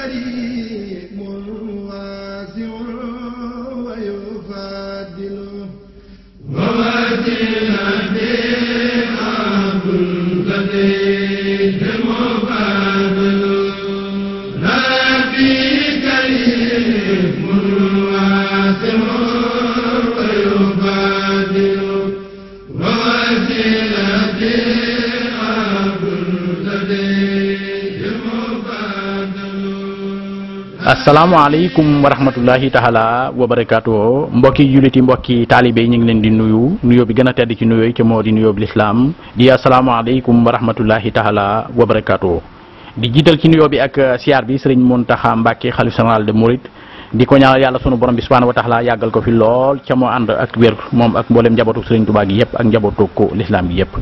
كريم واسع ويفضل ووسيلتي عبد القدير مفضل ربي كريم واسع ويفضل ووسيلتي asalaamaaleykum wa rahmatullahi taala wa barakaatu mbokki jullit yi mbokki taalibe yi ñu ngi leen di nuyu nuyoo bi gën a tedd ci nuyoo yi ca moo di nuyoo bi lislaam di asalaamaaleykum wa rahmatullahi taala wa barakaatu di jiital ci nuyoo bi ak siyaar bi sëriñ Mountakha Mbacké xalif général de Mouride di ko ñaanal yàlla sunu borom bi subhanahu wa taala yàggal ko fi lool ca moo ànd ak wér moom ak mboolem njabootu sëriñ Tuubaa gi yëpp ak njabootu ko lislaam gi yëpp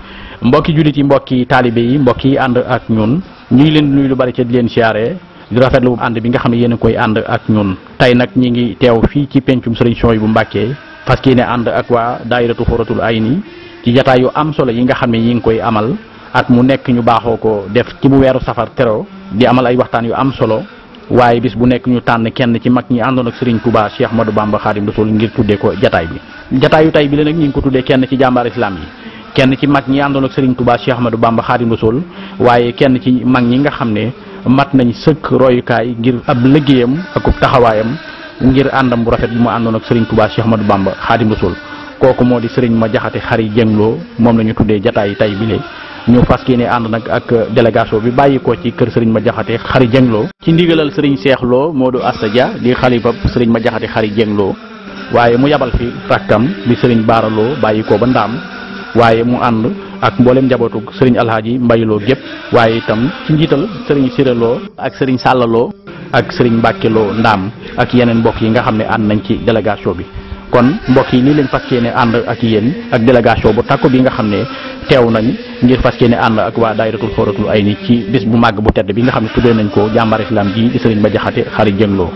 mbokki jullit yi mbokki taalibe yi mbokki ànd ak ñun ñu ngi leen di nuyu lu bari ca di leen siyaare di rafetlu ànd bi nga xam ne yéen a koy ànd ak ñun tey nag ñi ngi teew fii ci pencum sëriñ Souhaïbou Mbacké fas yéene ànd ak waa daayiratu Xuratul Ayni ci jataay yu am solo yi nga xam ne yi ngi koy amal at mu nekk ñu baaxoo ko def ci bu weeru safar tero di amal ay waxtaan yu am solo waaye bis bu nekk ñu tànn kenn ci mag ñi àndoon ak sëriñ Touba Cheikh Ahmadou Bamba Khadim Rasoul ngir tuddee ko jataay bi jataayu tey bi la nag ñi ngi ko tuddee kenn ci jàmbaar islam yi kenn ci mag ñi àndoon ak sëriñ Touba Cheikh Ahmadou Bamba Khadim Rasoul waaye kenn ci mag ñi nga xam ne mat nañ sëkk royukaay ngir ab liggéeyam ak taxawaayam ngir àndam bu rafet bi mu àndoon ak Serigne Touba Cheikh Ahmadou Bamba Khadim Rasoul kooku moo di Serigne Madiakhaté Khary Dieng Lo moom la ñu tuddee jataay tay bile ñu fas yéene ànd nag ak délégation bi bàyyi ko ci kër Serigne Madiakhaté Khary Dieng Lo ci ndigalal Serigne Cheikh Lo Modou Asta Dia di xalifab Serigne Madiakhaté Khary Dieng Lo waaye mu yabal fi rakkam di Serigne Bara Lo bàyyi ko ba Ndaam waaye mu ànd ak mboolem njabootu sëriñ Alhaaji Mbayloo gépp waaye itam ci njiital sëriñ Siréloo ak sëriñ Sàllaloo ak sëriñ Mbàkkeloo Ndaam ak yeneen mbokk yi nga xam ne ànd nañ ci délégation bi kon mbokk yi nii lañ fas yéene ànd ak yéen ak délégation bu takku bi nga xam ne teew nañ ngir fas yéene ànd ak waa daayiratul Xuratul Ayni ci bis bu màgg bu tedd bi nga xam ne tuddee nañ ko jàmbaar islam ji di sëriñ Madiakhaté Khary Dieng Lo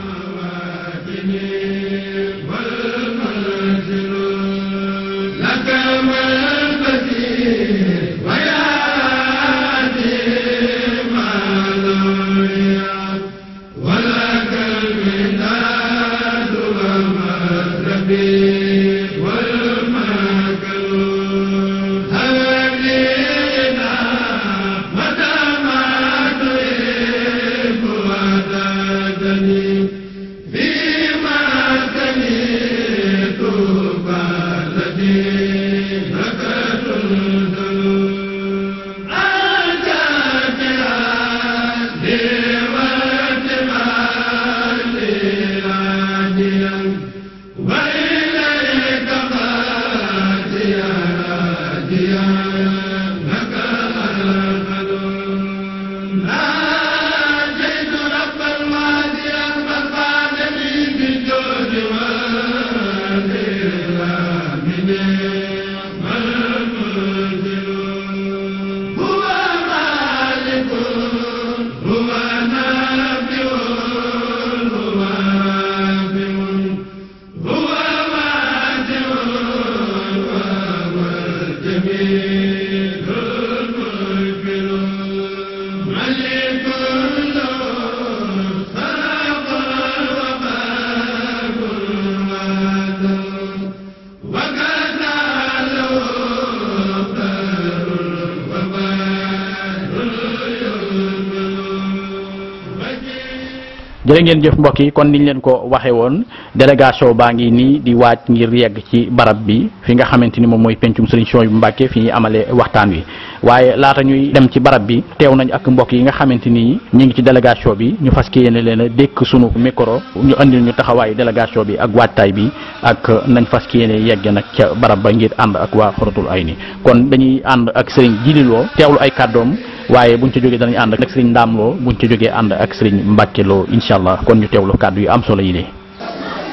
jërë ngeen jëf mbokk yi kon niñ leen ko waxee woon délégation baa ngi nii di waaj ngir yegg ci barab bi fi nga xamante ni moom mooy pencum Serigne Souhaïbou Mbacké fi ñuy amalee waxtaan wi waaye laata ñuy dem ci barab bi teew nañ ak mbokk yi nga xamante ni ñu ngi ci délégation bi ñu fas yéene leen a dékk sunu micro ñu andil ñu taxawaayu délégation bi ak waajtaay bi ak nañ fas yéene yegg nag ca barab ba ngir ànd ak waa Xuratul Ayni kon dañuy ànd ak Serigne Djily Lo teewlu ay kàddoom waaye buñ ca jógee danañ ànd ak Serigne Ndam Lo buñ ca jógee ànd ak Serigne Mbacké Lo incha allah kon ñu teewlu kàddu yu am solo yi nii.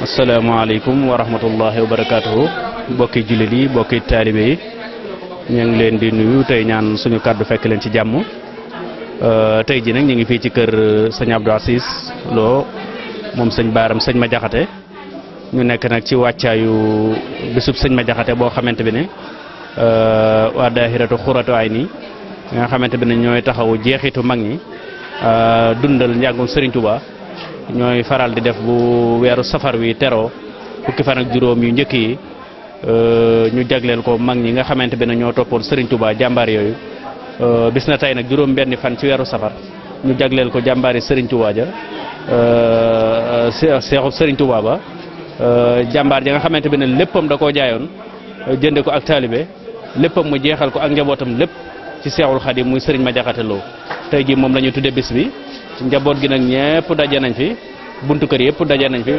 asalaamaaleykum wa rahmatullahi wa barakaatuhu bokki jullit yi bokki taalibe yi ñu ngi leen di nuyu tey ñaan suñu kàddu fekk leen ci jàmm tey ji nag ñu ngi fii ci kër sëñ Abdou Aziz Lo moom sëñ Baaram sëñ Madiakhaté ñu nekk nag ci wàccaayu bisub sëñ Madiakhaté boo xamante bi ne waa daahiratu Xuratul Ayni nga xamante bi ne ñooy taxawu jeexitu mag ñi dundal njàngum Serigne Touba ñooy faral di def bu weeru safar wi teroo fukki fan ak juróom yu njëkk yi ñu jagleel ko mag ñi nga xamante bi ne ñoo toppoon Serigne Touba jàmbaar yooyu bis na tey nag juróom benni fan ci weeru safar ñu jagleel ko jàmbaari Serigne Touba ja seexu Serigne Touba ba jàmbaar ja nga xamante bi ne léppam da koo jaayoon jënde ko ak taalibe léppam mu jeexal ko ak njabootam lépp ci Seexul Xadim muy Serigne Madiakhaté Lo tey jii moom la ñu tudde bis bi njaboot gi nag ñëpp daje nañ fi buntu kër yëpp daje nañ fi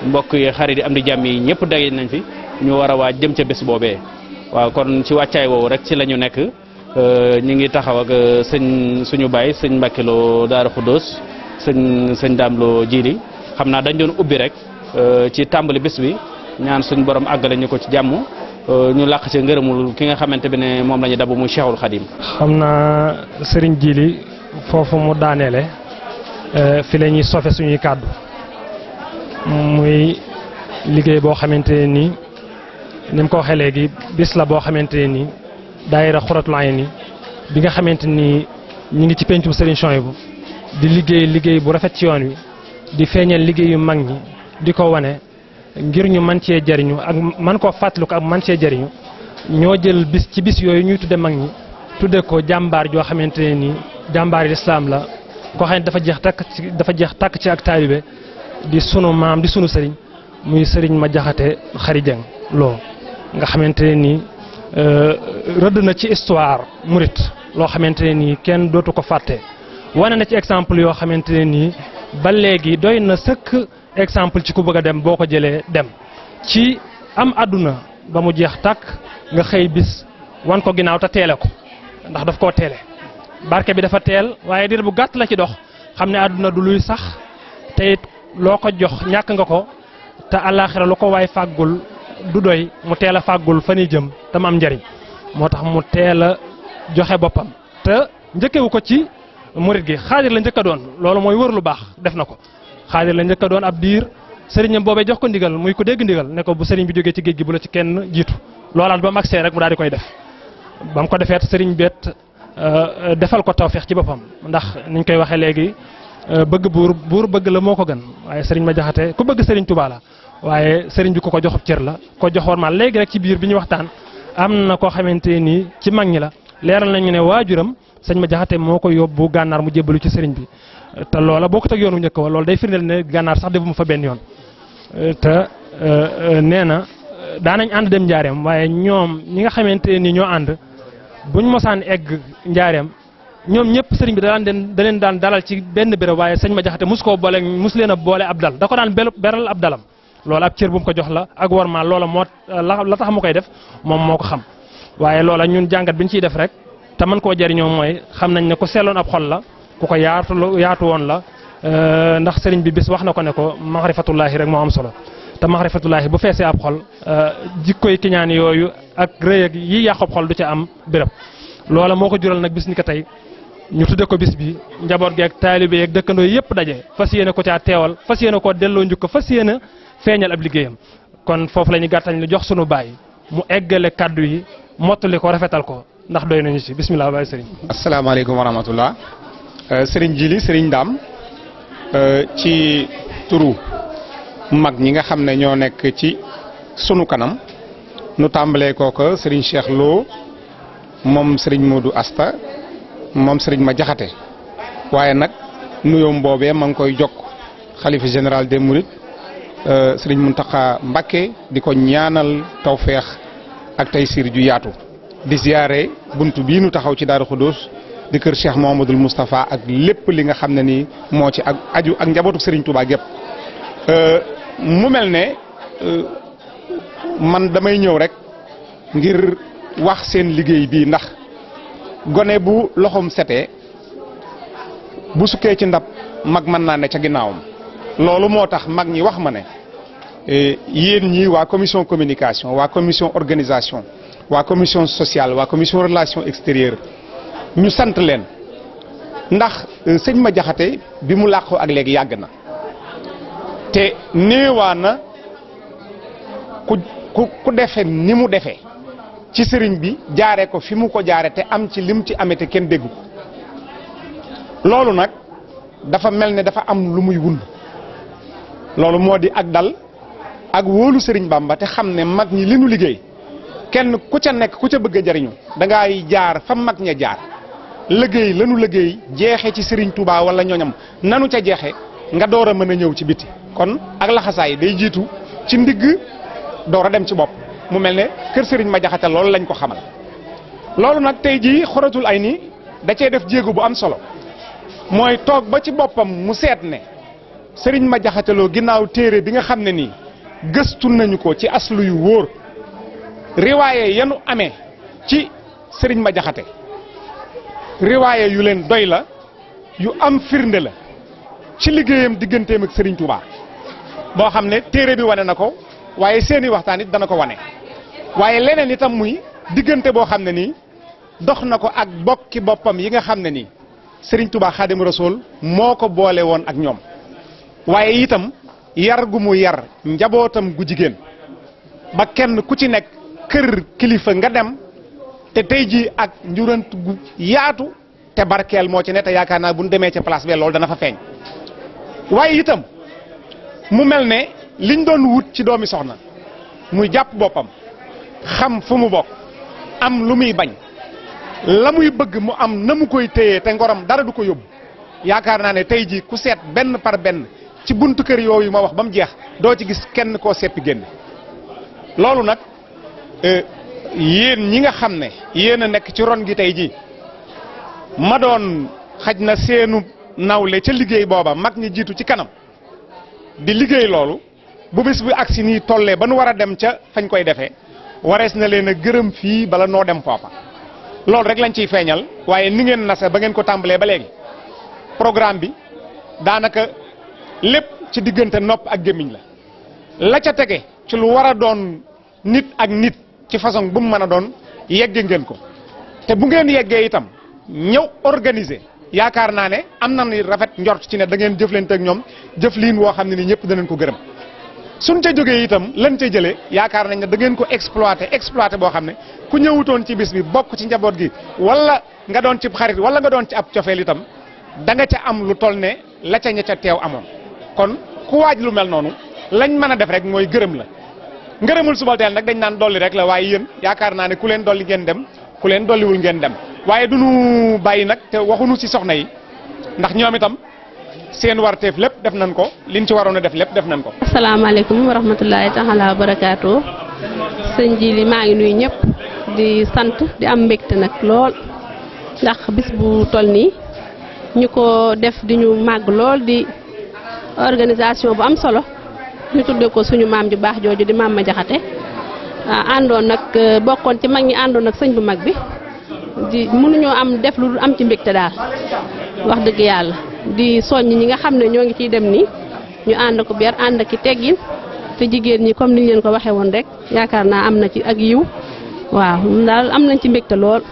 mbokk yi xarit yi am di jàmm yi ñëpp daje nañ fi ñu war a waaj jëm ca bés boobee waaw kon ci wàccaay woowu rek ci la ñu nekk ñu ngi taxaw ak suñu baay sëñ Mbacke Lo Daara Khoudoss sëñ Dame Lo Djili xam naa dañ doon ubbi rek ci tàmbali bés bi ñaan suñ borom àggale ñu ko ci jàmm ñu làq ci ngërëmul ki nga xamante bi ne moom la ñu dabu muy Cheikhul Khadim. xam naa sëriñ Djili foofu mu daaneele fi la ñuy sofe suñuy kàddu muy liggéey boo xamante ne nii ni mu ko waxee léegi bis la boo xamante ne nii daayira Xuratul Ayni bi nga xamante ni ñu ngi ci pencum Serigne Souhaïbou di liggéey bu rafet ci yoon wi di feeñal liggéeyu mag ñi di ko wane ngir ñu man cee jariñu ak man koo fàttaliku ak man cee jariñu ñoo jël bis ci bis yooyu ñuy tudde mag ñi tudde ko jàmbaar joo xamante ne nii jàmbaari lislaam la koo xam ne dafa jeex tàkk ci ak taalibe di sunu maam di sunu sëriñ muy Serigne Madiakhaté Khary Dieng Lo nga xamante ne nii rëdd na ci histoire murit loo xamante ne nii kenn dootu ko fàtte wane na ci exemple yoo xamante ne nii ba léegi doy na sëkk exemple ci ku bëgg a dem boo ko jëlee dem ci am àdduna ba mu jeex tàkk nga xëy bis wan ko ginnaaw te teele ko ndax daf koo teele barke bi dafa teel waaye diir bu gàtt la ci dox xam ne àdduna du luy sax te it loo ko jox ñàkk nga ko te àllaaxira lu ko waay fàggul du doy mu teel a fàggul fa ni jëm te mu am njariñ moo tax mu teel a joxe boppam te njëkkewu ko ci murit gi xaadir la njëkk a doon loolu mooy wër lu baax def na ko xaadir la njëkk a doon ab diir sëriñam boobee jox ko ndigal muy ko dégg ndigal ne ko bu sëriñ bi jógee ci géej gi bu la ci kenn jiitu loolaat ba mu agsee rek mu daal di koy def ba mu ko defee sëriñ beet defal ko tawfeex ci boppam ndax niñ koy waxee léegi bëgg buur bëgg la moo ko gën waaye sëriñ Madiakhaté ku bëgg sëriñ Touba la waaye sëriñ bi ku ko joxub cër la ko joxoon ma léegi rek ci biir bi ñu waxtaan am na koo xamante nii ci mag ñi la leeral nañu ne waajuram sëñ Madiakhaté moo ko yóbbu gànnaar mu jébbalu ci sëriñ bi te loola boo ko teg yoonu njëkk wa loolu day firndeel ne gànnaar sax defuma fa benn yoon te nee na daanañ ànd dem njaareem waaye ñoom ñi nga xamante ni ñoo ànd buñ mosaan egg njaareem ñoom ñëpp sëriñ bi da leen daan dalal ci benn béréb waaye sëñ Madiakhaté mus leen a boole ab dal da ko daan beral ab dalam loolu ab cër bu mu ko jox la ak wormaal loola moo la tax mu koy def moom moo ko xam waaye loola ñun jàngat bi ñu ciy def rek te mën koo jëriñoo mooy xam nañ ne ku selloon ab xol la ku ko yaatu woon la ndax sëriñ bi bis wax na ko ne ko maxrifatullaahi rek moo am solo te maxrifatullaahi bu feesee ab xol jikkoy kiñaan yooyu ak rëy ak yi yàqob xol du ca am béréb loola moo ko jural nag bis ni ko tey ñu tudde ko bis bi njaboot gi ak taalibe ak dëkkandoo yëpp daje fas yéene ko caa teewal fas yéene koo delloo njukko fas yéene feeñal ab liggéeyam kon foofu la ñu gàttañ lu jox sunu baay mu eggale kaddu yi mottali ko rafetal ko ndax doy nañu ci bismillah baay sëriñ. asalaamaaleykum wa rahmatullah sëriñ Djili sëriñ Dame ci turu mag ñi nga xam ne ñoo nekk ci sunu kanam nu tàmbalee kooka sëriñ Cheikh Lo moom sëriñ Modou Asta moom sëriñ Madiakhaté waaye nag nuyoom boobee ma ngi koy jokk xalifa général des Mourides sëriñ Mountakha Mbacké di ko ñaanal tawfeex ak taysiir ju yaatu di ziyaare buntu bii nu taxaw ci Daaru Khoudoss di kër Cheikh Mouhamadoul Moustapha ak lépp li nga xam ne nii moo ci ak aju ak njabootu sëriñ Touba gépp mu mel ne man damay ñëw rek ngir wax seen liggéey bii ndax gone bu loxoom setee bu sukkee ci ndab mag mën naa ne ca ginnaawam loolu moo tax mag ñi wax ma ne yéen ñii waa commission communication waa commission organisation waa commission sociale waa commission relation extérieure ñu sant leen ndax sëñ Madiakhaté bi mu làqoo ak léegi yàgg na te néewaa na ku defe ni mu defee ci sëriñ bi jaare ko fi mu ko jaare te am ci lim ci amee te kenn déggu ko loolu nag dafa mel ne dafa am lu muy wund loolu moo di ak dal ak wóolu Serigne Bamba te xam ne mag ñi li nu liggéey kenn ku ca nekk ku ca bëgg a jariñu da ngay jaar fa mag ña jaar liggéey lanu liggéey jeexe ci Serigne Touba wala ñoñam nanu ca jeexe nga door a mën a ñëw ci biti kon ak laxasaay day jiitu ci ndigg door a dem ci bopp mu mel ne kër Serigne Madiakhate loolu lañ ko xamal loolu nag tey jii Xuratul Ayni da cee def jéego bu am solo mooy toog ba ci boppam mu seet ne Serigne Madiakhate Lo ginnaaw téere bi nga xam ne nii gëstu nañu ko ci aslu yu wóor riwaaye yanu amee ci Serigne Madiakhate riwaaye yu leen doy la yu am firnde la ci liggéeyam digganteem ak Serigne Touba boo xam ne téere bi wane na ko waaye seeni waxtaan it dana ko wane waaye leneen itam muy diggante boo xam ne nii dox na ko ak bokki boppam yi nga xam ne nii Serigne Touba Xaadimu Rasuul moo ko boole woon ak ñoom waaye itam yar gu mu yar njabootam gu jigéen ba kenn ku ci nekk kër kilifa nga dem te tey jii ak njurant gu yaatu te barkeel moo ci ne te yaakaar naa bu ñu demee ca place bi loolu dana fa feeñ waaye itam mu mel ne liñ doon wut ci doomi soxna muy jàpp boppam xam fu mu bokk am lu muy bañ la muy bëgg mu am na mu koy téyee te ngoram dara du ko yóbbu yaakaar naa ne tey jii ku seet benn par benn ci buntu kër yooyu ma wax ba mu jeex doo ci gis kenn koo seppi génn loolu nag yéen ñi nga xam ne yéen a nekk ci ron gi tey jii ma doon xaj na seenu nawle ca liggéey booba mag ñi jiitu ci kanam di liggéey loolu bu bis bu agsi nii tollee ba nu war a dem ca fañ koy defee warees na leen a gërëm fii bala noo dem foofa loolu rek lañ ciy feeñal waaye ni ngeen nase ba ngeen ko tàmbalee ba léegi programme bi daanaka lépp ci diggante nopp ak gémmiñ la ca tege ci lu war a doon nit ak nit ci façon bu mu mën a doon yegge ngeen ko te bu ngeen yeggee itam ñëw organiser yaakaar naa ne am na ni rafet njort ci ne da ngeen jëflante ak ñoom jëfliin woo xam ne ni ñëpp danañ ko gërëm suñ ca jógee itam lan ca jëlee yaakaar nañ ne da ngeen ko exploité boo xam ne ku ñëwutoon ci bis bi bokk ci njaboot gi wala nga doon ci xarit wala nga doon ci ab cofeel itam da nga ca am lu toll ne la ca ña ca teew amoon kon ku waaj lu mel noonu lañ mën a def rek mooy gërëm la ngërëmul subalteel nag dañ naan dolli rek la waaye yéen yaakaar naa ne ku leen dolli ngeen dem ku leen dolliwul ngeen dem waaye du ñu bàyyi nag te waxuñu ci soxna yi ndax ñoom itam seen warteef lépp def nañ ko liñ ci waroon a def lépp def nañ ko. asalaamaaleykum wa rahmatulahi taala wa barakaatu sëñ ji li maa ngi nuyu ñëpp di sant di am mbégte nag lool ndax bis bu toll nii ñu ko def di ñu màgg lool di organisation bu am solo ñu tudde ko suñu maam ju baax jooju di maam Madiakhate àndoon nag bokkoon ci mag ñi àndoon nag sëñ bu mag bi di mënuñoo am def lu am ci mbégte daal wax dëgg yàlla di soññ ñi nga xam ne ñoo ngi ciy dem nii ñu ànd ko biir ànd ki teggin te jigéen ñi comme niñ leen ko waxee woon rek yaakaar naa am na ci ak yiw waaw daal am nañ ci mbégte lool.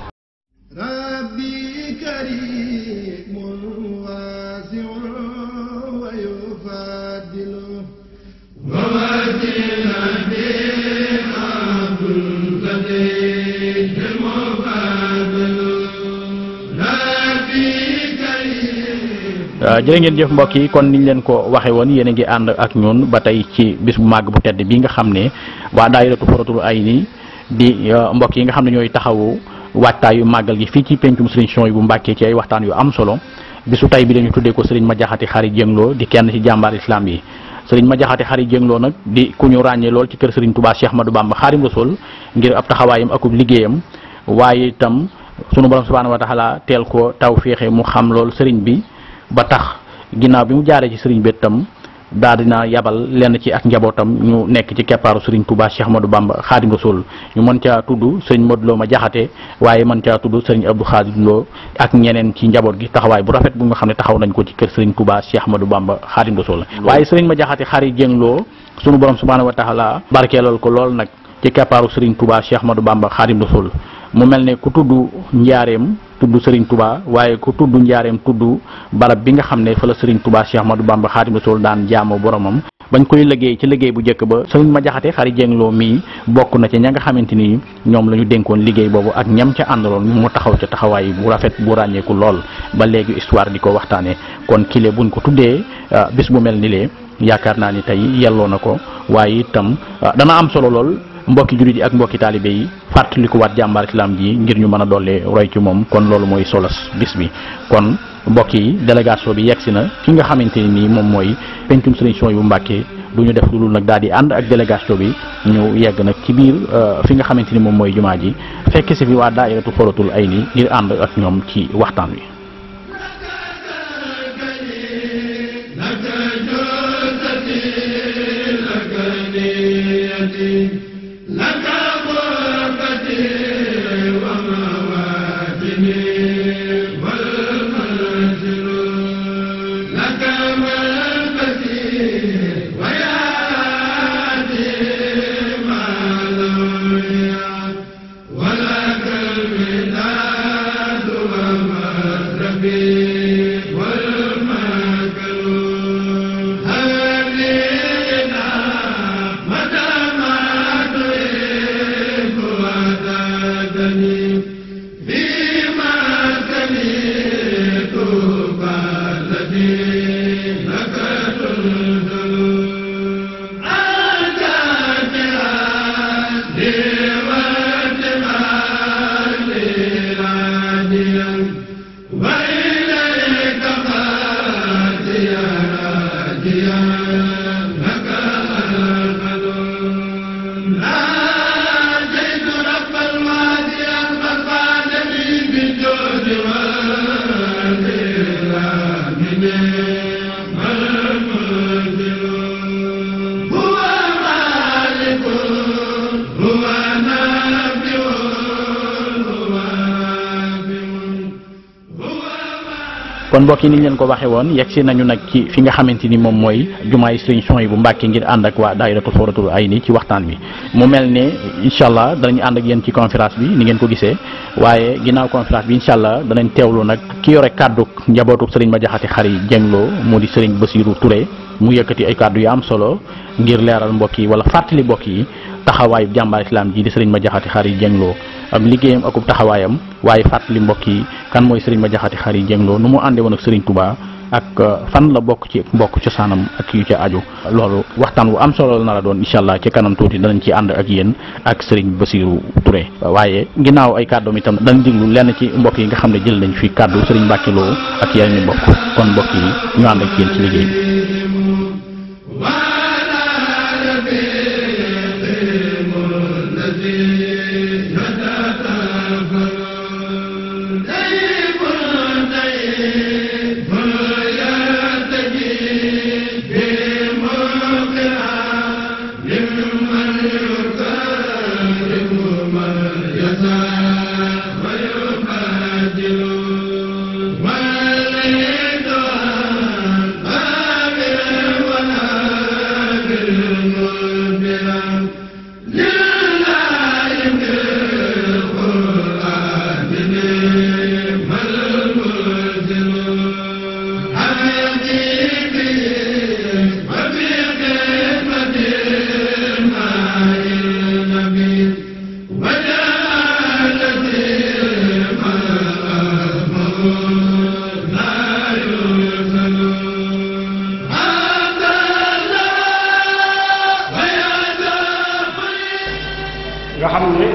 jërë ngeen jëf mbokk yi kon niñ leen ko waxe woon yéen a ngi ànd ak ñun ba tey ci bis bu màgg bu tedd bi nga xam ne waa daayiratu Xuratul Ayni di mbokk yi nga xam ne ñooy taxawu waajtaayu màggal gi fii ci pencum Serigne Souhaïbou Mbacké ci ay waxtaan yu am solo bisu tey bi dañu tuddee ko Serigne Madiakhate Khary Dieng Lo di kenn ci jàmbaar islam yi Serigne Madiakhate Khary Dieng Lo nag di ku ñu ràññee lool ci kër Serigne Touba Cheikh Ahmadou Bamba Khadimu Rasul ngir ab taxawaayam akub liggéeyam waaye itam sunu borom subhanahu wa taala teel ko taw féexe mu xam lool Serigne bi ba tax ginnaaw bi mu jaaree ci Serigne bi itam daal dina yabal lenn ci ak njabootam ñu nekk ci keppaaru Serigne Touba Cheikh Ahmadou Bamba Khadim Rasoul ñu mën caa tudd Serigne Modou Lo Madiakhate waaye mën caa tudd Serigne Abdou Khadir Lo ak ñeneen ci njaboot gi taxawaay bu rafet bu nga xam ne taxaw nañ ko ci kër Serigne Touba Cheikh Ahmadou Bamba Khadim Rasoul waaye Serigne Madiakhate Khary Dieng Lo sunu borom subhanahu wa taala barkeelal ko lool nag ci keppaaru Serigne Touba Cheikh Ahmadou Bamba Khadim Rasoul mu mel ne ku tudd njaareem tudd Serigne Touba waaye ku tudd njaareem tudd barab bi nga xam ne fa la Serigne Touba Cheikh Ahmadou Bamba Khadim Rasoul daan jaamoo boromam bañ koy liggéey ci liggéey bu njëkk ba Serigne Madiakhate Khary Dieng Lo mii bokk na ca ña nga xamante ni ñoom la ñu dénkoon liggéey boobu ak ñam ca àndaloon mu taxaw ca taxawaay bu rafet bu ràññeeku lool ba léegi histoire di ko waxtaanee kon kile buñ ko tuddee bis bu mel ni lee yaakaar naa ni tey yelloo na ko waaye itam dana am solo lool mbokki jullit yi ak mbokki taalibe yi fàttalikuwaat jàmbaar islam ji ngir ñu mën a dolli roy ci moom kon loolu mooy solos bis bi. kon mbokk yi délégation bi yegsi na ki nga xamante ni moom mooy pencum Serigne Souhaïbou Mbacké du ñu def lu dul nag daal di ànd ak délégation bi ñu yegg nag ci biir fi nga xamante ni moom mooy jumaa ji fekk si fi waa daayiratu Xuratul Ayni ngir ànd ak ñoom ci waxtaan wi. kon mbokk yi ni ñu leen ko waxee woon yegg si nañu nag ci fi nga xamante ni moom mooy jumaay Serigne Souhaïbou Mbacké ngir ànd ak waa daayiratu Xuratul Ayni ci waxtaan bi mu mel ne incha allah danañ ànd ak yéen ci conférence bi ni ngeen ko gisee waaye ginnaaw conférence bi incha allah danañ teewlu nag ki yore kàddu njabootu Serigne Madiakhaty Khary Dieng Lo moo di Serigne Bassirou Touré mu yëkkati ay kàddu yu am solo ngir leeral mbokk yi wala fàttali mbokk yi taxawaayu jàmbaar islam ji di Serigne Madiakhaty Khary Dieng Lo ak liggéeyam akub taxawaayam waaye fàttali mbokk yi kan mooy Serigne Madiakhaty Khary Dieng Lo nu mu àndee woon ak Serigne Touba ak fan la bokk ci mbokk cosaanam ak yu ca aju loolu waxtaan wu am solo la nar a doon incha allah ci kanam tuuti danañ ci ànd ak yéen ak Serigne Bassirou Touré. waaye ginnaaw ay kàddoom itam dañ diglu lenn ci mbokk yi nga xam ne jël nañ fi kàddu Serigne Mbacké Lo ak yeneen i mbokk kon mbokk yi ñu ànd ak yéen ci liggéey bi. nga xam ne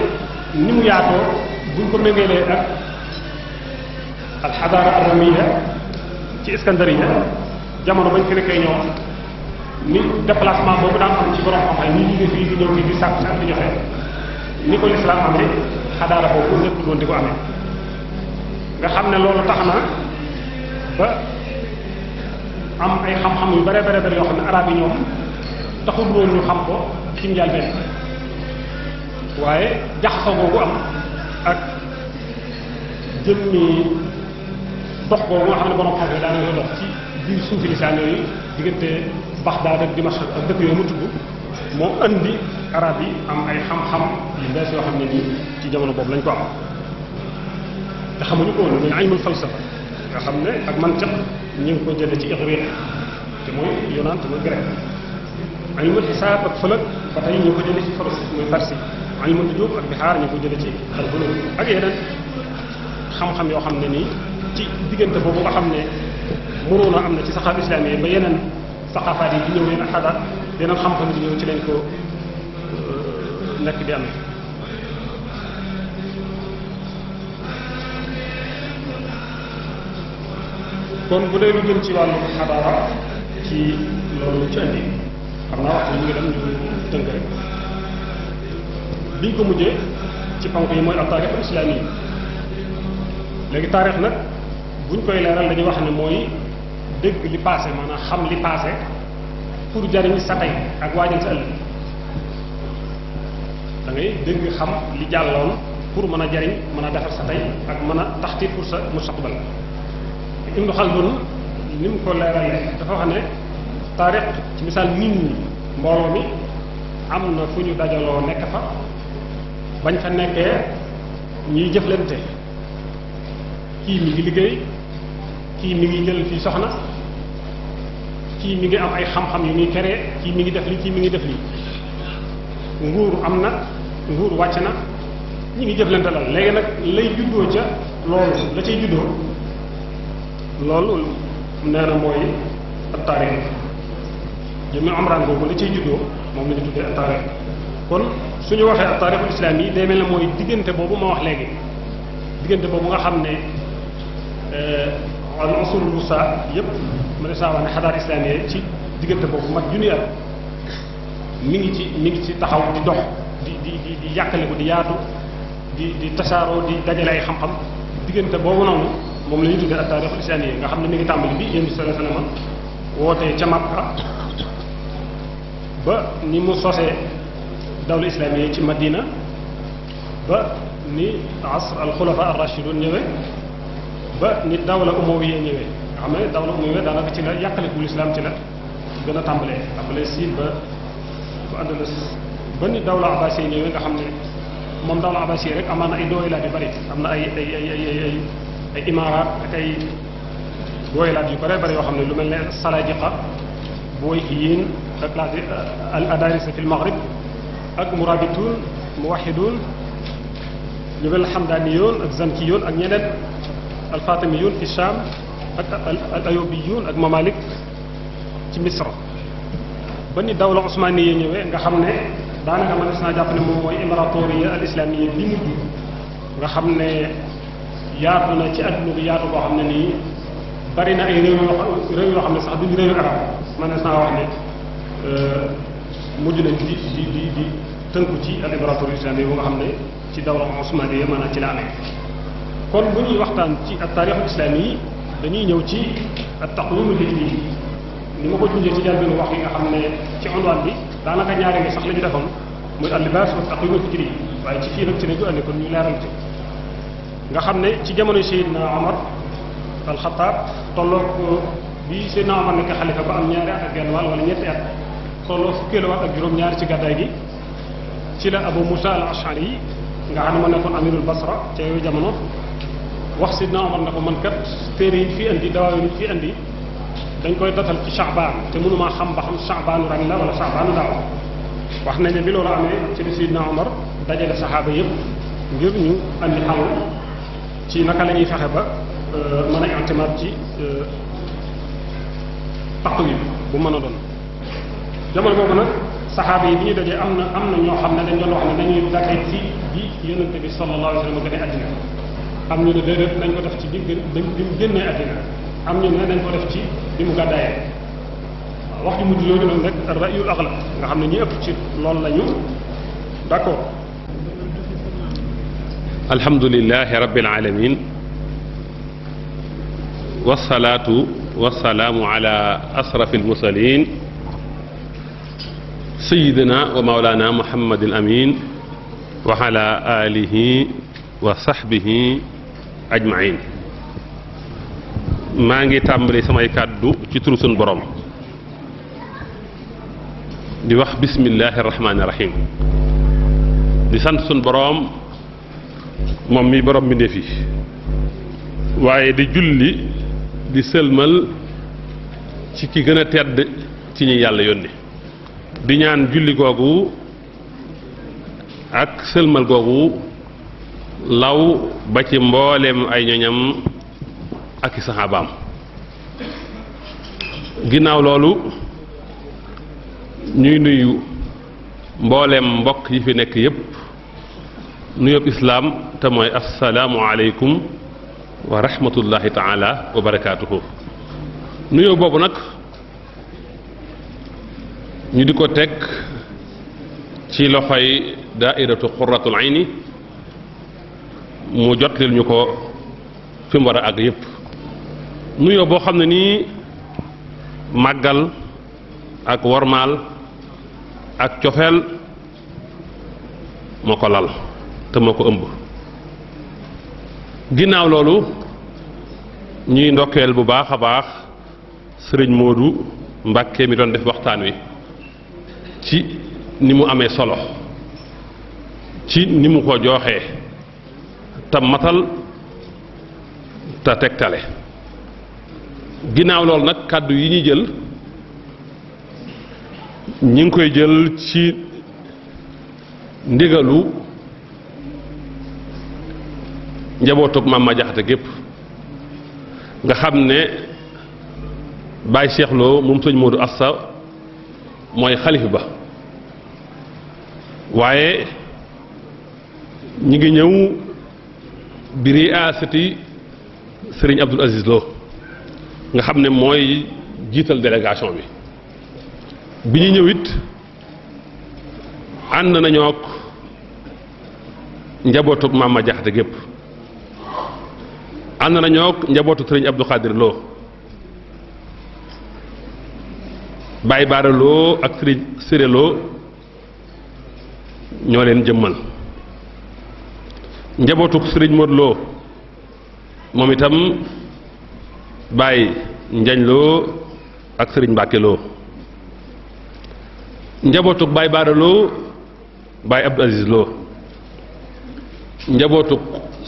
ni mu yaatoo buñ ko méngalee ak alxadaara aramiya ci Iskandariya jamono bañ fi nekkee ñoom ni déplacement boobu daan am ci borom xam-xam ñi jóge fii di ñëw fii di sàkku sax di joxe ni ko lislaam amee xadaara boobu nekkul woon di ko amee nga xam ne loolu tax na ba am ay xam-xam yu bare bare bare yoo xam ne arab yi ñoom taxul woon ñu xam ko ci njëlbeen waaye jaxasoo boobu am ak jëmmi dox boobu nga xam ne borom xam-xam daanaka dox ci biir suufi lisaan yooyu diggante Baxdaad ak Dimashq ak dëkk yooyu mu tudd moo andi arab yi am ay xam-xam yu bees yoo xam ne nii ci jamono boobu lañ ko am te xamuñu ko woon muy ilmul falsafa nga xam ne ak mantiq ñu ngi ko jële ci Ighriq te mooy Yunaan te mooy grec ilmul xisaab ak fëlëg ba tey ñu ngi ko jële ci Fars muy farsi ilmul nujum ak bixaar ñu ngi ko jële ci al-Hulum ak yeneen xam-xam yoo xam ne nii ci diggante boobu nga xam ne muruuna am na ci saxaab islaam yi ba yeneen saxaafaat yi di ñëw leen ak xadaat yeneen xam-xam di ñëw ci lañ ko nekk di amee. kon bu dee lu jëm ci wàllu xadaara ci loolu ci andi xam naa waxtu ñu ngi dem ñu tënk rek biñ ko mujjee ci ponk yi mooy al taarix al islaami yi léegi taarix nag buñ koy leeral dañuy wax ne mooy dégg li passé maanaam xam li passé pour jariñ sa tey ak waajal sa ëllëg da ngay dégg xam li jàlloon pour mën a jariñ mën a defar sa tey ak mën a taxtiit pour sa mustaqbal. Ibnu Xaldun ni mu ko leeralee dafa wax ne taarix ci misaal nit ñi mbooloo mi am na fu ñu dajaloo nekk fa bañ fa nekkee ñuy jëflante kii mi ngi liggéey kii mi ngi jël fii soxna kii mi ngi am ay xam-xam yu muy keree kii mi ngi def lii kii mi ngi def lii nguur am na nguur wàcc na ñi ngi jëflante la léegi nag lay juddoo ca loolu la cay juddoo loolu nee na mooy ab taarix jëmmi amraan boobu la cay juddoo moom la ñu tuddee ab taarix kon suñu waxee ab taarixul islaam yi day mel ne mooy diggante boobu ma wax léegi diggante boobu nga xam ne al usulul wusta yëpp ma ne saa wax ne xadaar islaamiya ci diggante boobu mag junni at mi ngi ci taxaw di dox di yàqale ko di yaatu di tasaaroo di dajale ay xam-xam diggante boobu noonu moom la ñuy tuddee ak taarixul islaamiya nga xam ne mi ngi tàmbali bi yéen bi sallallahu alayhi wasallam wootee ca Makka ba ni mu sosee dawla islaamiya ci Madina ba ni asr al xulafa ar rashidun ñëwee ba ni dawla umawiya ñëwee nga xam ne dawla umawiya daanaka ci la yàqalikul islam ci la gën a tàmbalee siin ba Andalus ba ni dawla abbasiya ñëwee nga xam ne moom dawla abbasiya rek amaan na ay dooylaat yu bari am na ay imaaraat ak ay dooylaat yu bare bari yoo xam ne lu mel ne salajiqa buwayhiyin ak al adarisa fi l maghrib ak murabitun muwahidun ñu mel hamdaniyun ak zankiyun ak ñeneen al fatimiyun fi sham ak al ayubiyun ak mamalik ci misra ba ni dawla osmaniya ñëwee nga xam ne daanaka man des naa jàpp ne moom mooy imaratoriya al islamiyya bi mujj nga xam ne yaatu na ci adduna bi yaatu boo xam ne nii bari na ay réew yoo xam ne sax duñu réewu arab man des naa wax ne mujj nañ di tënku ci al imaratoriya al islamiyya bu nga xam ne ci dawla osmaniya maanaam ci la amee kon bu ñuy waxtaan ci at taarixul islaami yi dañuy ñëw ci at taqwimul hijri ni ma ko junjee ci jàlbéenu wax yi nga xam ne ci unwaan bi daanaka ñaari nga sax la ñu defoon muy al-libaas wa taqwimul hijri waaye ci fii nag ci lañu andi kon ñu leeral ci nga xam ne ci jamono Seydina Omar al-Khattab tolloo bi Seydina Omar nekk xalifa ba am ñaari at ak genn wàll wala ñetti at tolloo fukkeelu at ak juróom-ñaari ci gàddaay gi ci la Abu Musa al-Ash'ari yi nga xam ne moo nekkoon amirul Basra ca yooyu jamono wax Seydina Omar ne ko man kat téere yi fi andi dawaayu yi fi andi dañ koy datal ci Sha'ban te mënumaa xam ba xam Sha'banu ren la wala Sha'banu daaw wax nañ ne bi loolu amee ci li Seydina Omar dajale saxaaba yëpp ngir ñu andi xamu ci naka la ñuy fexe ba mën a intimaat ci taqwim bu mën a doon jamono boobu nag saxaaba yi bi ñu dajee am na ñoo xam ne dañ doon wax ne dañuy date ci bi yonente bi sallallahu alayhi wa sallam gën a addina am ñu ne déedéet nañ ko def ci bi mu génnee addina am ñu ne dañ ko def ci bi mu gàddaayee waaw wax ju mujj yooyu noonu rek ra'yul aghlab nga xam ne ñi ëpp ci loolu lañu d'accord. alhamdulillahi rabbil alamin wasalaatu wasalaamu ala asrafil mursalin sayyidina wa mawlana muhammadil amin wa ala alihi wa sahbihi ajmain maa ngi tàmbali samay kàddu ci turu sunu borom di wax bismillahi rahmaani rahim di sant sunu borom moom mi borom bi ndefi waaye di julli di sëlmal ci ki gën a tedd ci ñi yàlla yónni di ñaan julli googu ak sëlmal googu law ba ci mbooleem ay ñoñam ak i saxaabaam ginnaaw loolu ñuy nuyu mboolem mbokk yi fi nekk yépp nuyób islaam te mooy assalaamu aleykum wa rahmatullahi taala wa barakaatuhu. nuyoo boobu nag ñu di ko teg ci loxoy daairatu qurratul ayni mu jotlil ñu ko fi mu war a àgg yépp nuyoo boo xam ne nii màggal ak wormaal ak cofeel moo ko lal te moo ko ëmb. ginnaaw loolu ñuy ndokkeel bu baax a baax sëriñ Modou Mbàkke mi doon def waxtaan wi ci ni mu amee solo ci ni mu ko jooxee te matal te tegtale. ginnaaw loolu nag kàddu yi ñuy jël ñi ngi koy jël ci ndigalu njabootug Maam Ma Jaxate gépp nga xam ne Baay Cheikh Lo moom sëñ Modou Asta mooy xalif ba waaye ñi ngi ñëw bi riyaasati sëriñ Abdul Aziz Lo nga xam ne mooy jiital délégation bi bi ñu ñëw it ànd nañoo ak njabootu Maam Ma Jaxate gépp ànd nañoo ak njabootu sëriñ Abdou Khadir Lo Baye Baara Lo ak sëriñ Siré Lo ñoo leen jëmmal njabootu sëriñ Modou Lo moom itam Baye Njañ Lo ak sëriñ Mbàkke Lo njabootuk Baye Baara Lo Baye Abdou Aziz Lo njabootuk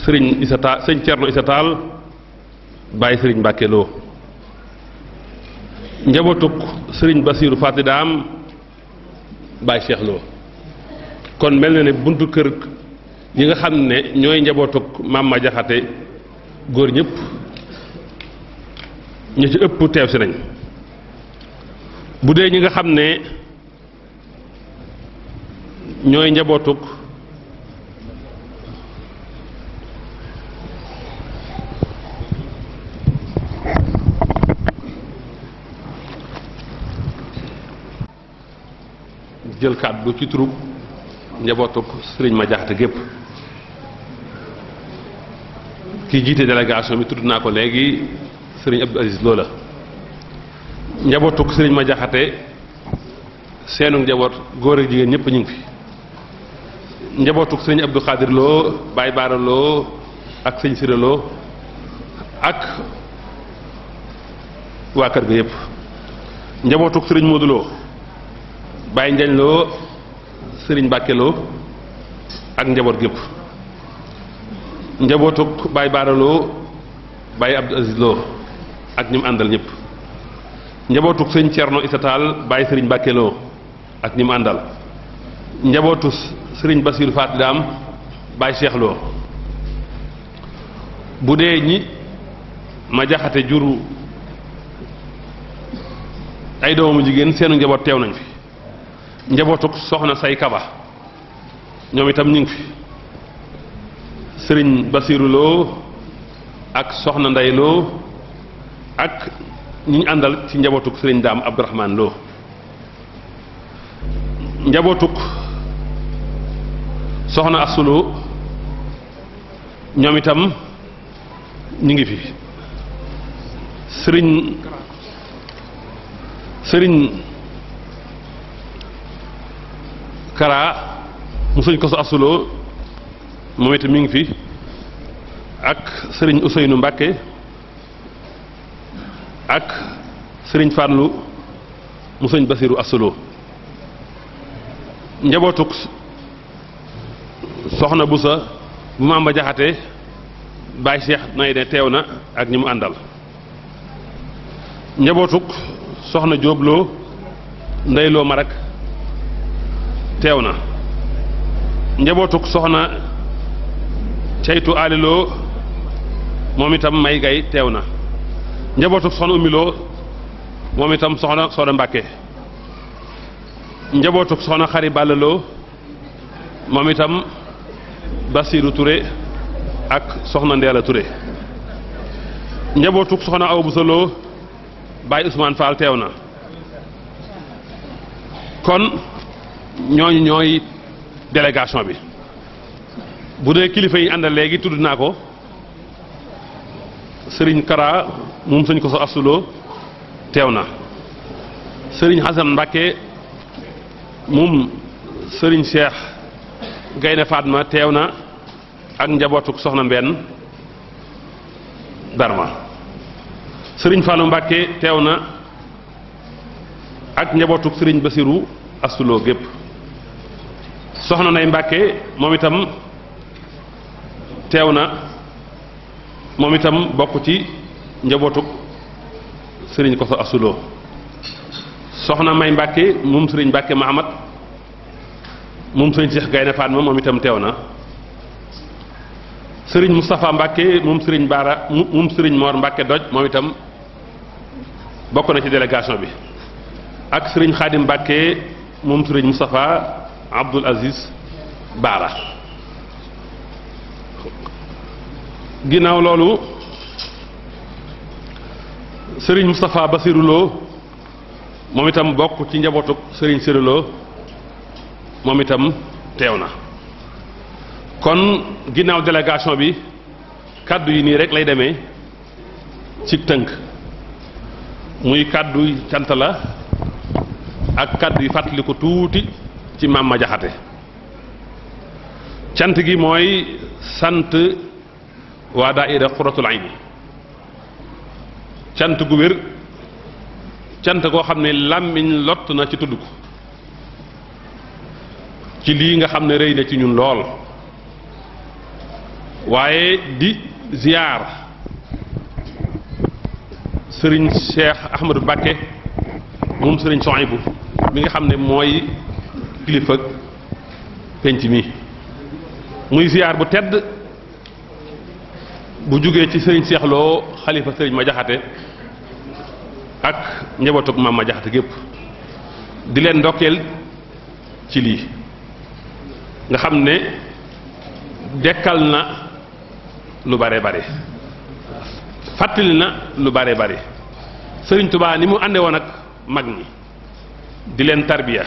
sëriñ Issa Tall sëñ Cerno Issa Tall Baye sëriñ Mbàkke Lo njabootuk sëriñ Basiiru Faati Daam Baye Cheikh Lo kon mel na ne buntu kër yi nga xam ne ñooy njabootuk Maam Ma Jaxate góor ñëpp ñu ci ëpp teew si nañ bu dee ñi nga xam ne ñooy njabootuk jël kàddu ci turub njabootuk sëriñ Ma Jaxate gépp ki jiite délégation bi tudd naa ko léegi sëriñ Abdou Aziz Lo la njabootuk sëriñ Ma Jaxate seenu njaboot góor ak jigéen ñëpp ñu ngi fi njabootuk sëriñ Abdou Khadir Lo Baye Baara Lo ak sëñ Siré Lo ak waa kër ga yëpp njabootuk sëriñ Modou Lo Baye Njañ Lo sëriñ Mbàkke Lo ak njaboot gépp njabootuk Baye Baara Lo Baye Abdou Aziz Lo ak ñi mu àndal ñëpp njabootuk sëñ Cerno Issa Tall Baye sëriñ Mbàkke Lo ak ñi mu àndal njabootu sëriñ Basiiru Faati Daam Baye Cheikh Lo bu dee ñi Ma Jaxate juru ay doomu jigéen seenu njaboot teew nañ fi njabootuk soxna Say Kaba ñoom itam ñu ngi fi sëriñ Basiiru Lo ak soxna Nday Lo ak ñi ñu àndal ci njabootuk sëriñ Daam Abdourahman Lo njabootuk soxna Assu Lo ñoom itam ñu ngi fi sëriñ Kara mu sëñ Koso Assu Lo moom itam mi ngi fi ak sëriñ Ousseynou Mbàkke ak sëriñ Fàllu mu sëñ Basiiru Assu Lo njabootuk soxna Busa bu Maam Ma Jaxate Baye Cheikh nay ne teew na ak ñi mu àndal njabootuk soxna Jóob Lo Ndey Lo Marak teew na njabootuk soxna Ceytu Ali Lo moom itam May Gay teew na njabootuk soxna Ummi Lo moom itam soxna Sooda Mbàkke njabootuk soxna Xari Bàllaloo moom itam Basiiru Touré ak soxna Ndeela Touré njabootuk soxna Awa Bousso Lo Baye Ousmane Fall teew na kon ñooñu ñooy délégation bi bu dee kilifa yi àndal léegi tudd naa ko sëriñ Kara moom sëñ ko so asuloo teew na sëriñ Xasan Mbàkke moom sëriñ Cheikh Gaynde Fatma teew na ak njabootuk soxna Mbenn Darma sëriñ Fallou Mbàkke teew na ak njabootuk sëriñ Basiru asuloo gépp soxna Nay Mbàkke moom itam teew na moom itam bokk ci njabootuk sëriñ Koso asuloo soxna May Mbàkke moom sëriñ Mbàkke Mahamad moom sëriñ Cheikh Gaynde Fatma moom itam teew na sëriñ Moustapha Mbàkke moom sëriñ Baara moom sëriñ Mor Mbàkke Doj moom itam bokk na ci délégation bi ak sëriñ Xaadim Mbàkke moom sëriñ Moustapha Abdoul Aziz Baara ginnaaw loolu sëriñ Moustapha Bassirou Lo moom itam bokk ci njabootuk sëriñ Sirou Lo moom itam teew na kon ginnaaw délégation bi kàddu yi nii rek lay demee ci tënk muy kàddu cant la ak kàddu yi fàttaliku tuuti ci Maam Ma Jaxate cant gi mooy sant waa daayira Xuratul Ayni cant gu wér cant koo xam ne làmmiñ lott na ci tudd ko ci lii nga xam ne rëy na ci ñun lool waaye di ziyaar sëriñ Cheikh Ahmadou Mbacké moom sëriñ Souhaïbou mi nga xam ne mooy kilifa penc mi muy ziyaar bu tedd bu jógee ci sëriñ Cheikh Lo xalifa sëriñ Ma Jaxate ak njabootug Maam Ma Jaxate gépp di leen ndokkeel ci lii nga xam ne dekkal na lu bare bare fàttali na lu bare bare sëriñ Tuubaa ni mu ànde woon ak mag ñi di leen tarbiya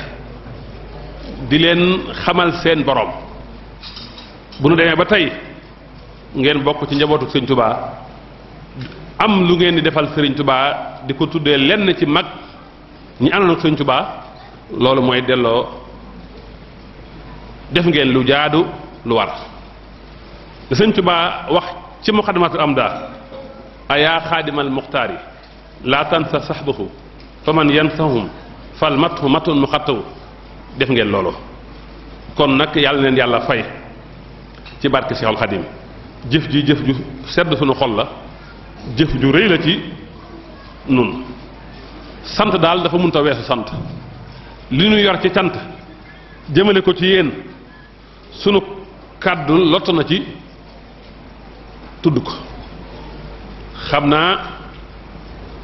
di leen xamal seen borom bu nu demee ba tey ngeen bokk ci njabootu sëriñ Tuubaa am lu ngeen di defal sëriñ Tuubaa di ko tuddee lenn ci mag ñi àndoon ak sëriñ Tuubaa loolu mooy delloo def ngeen lu jaadu lu war te sëriñ Tuubaa wax ci muqaddamatul amda ayaa xaadimal muxtaari laa tansa saxbahu fa man yansahum fal mathu matun mu xattawu def ngeen loolu kon nag yàlla leen yàlla fay ci barke Seexul Xadim jëf ji jëf ju sedd suñu xol la jëf ju rëy la ci nun sant daal dafa mënta weesu sant li ñu yor ci cant jëmale ko ci yéen sunu kàddu lott na ci tudd ko xam naa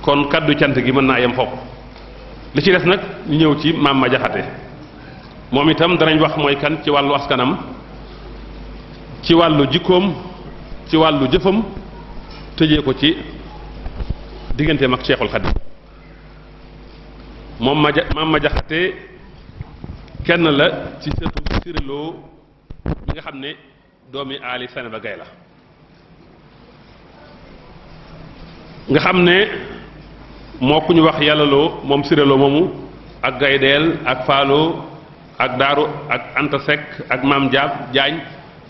kon kàddu cant gi mën naa yem foofu li ci des nag ñu ñëw ci Maam Ma Jaxate moom itam danañ wax mooy kan ci wàllu askanam ci wàllu jikkoom ci wàllu jëfam tëjee ko ci digganteem ak Cheikhul Khadim Maam Ma Jaxate kenn la ci sëtu Siré Lo mi nga xam ne doomi Ali Saneba Gay la nga xam ne moo ku ñu wax Yàlla Lo moom Siré Lo moomu ak Gaydeel ak Faalo ak Daaru ak Anta Seck ak Maam Jaab Jaañ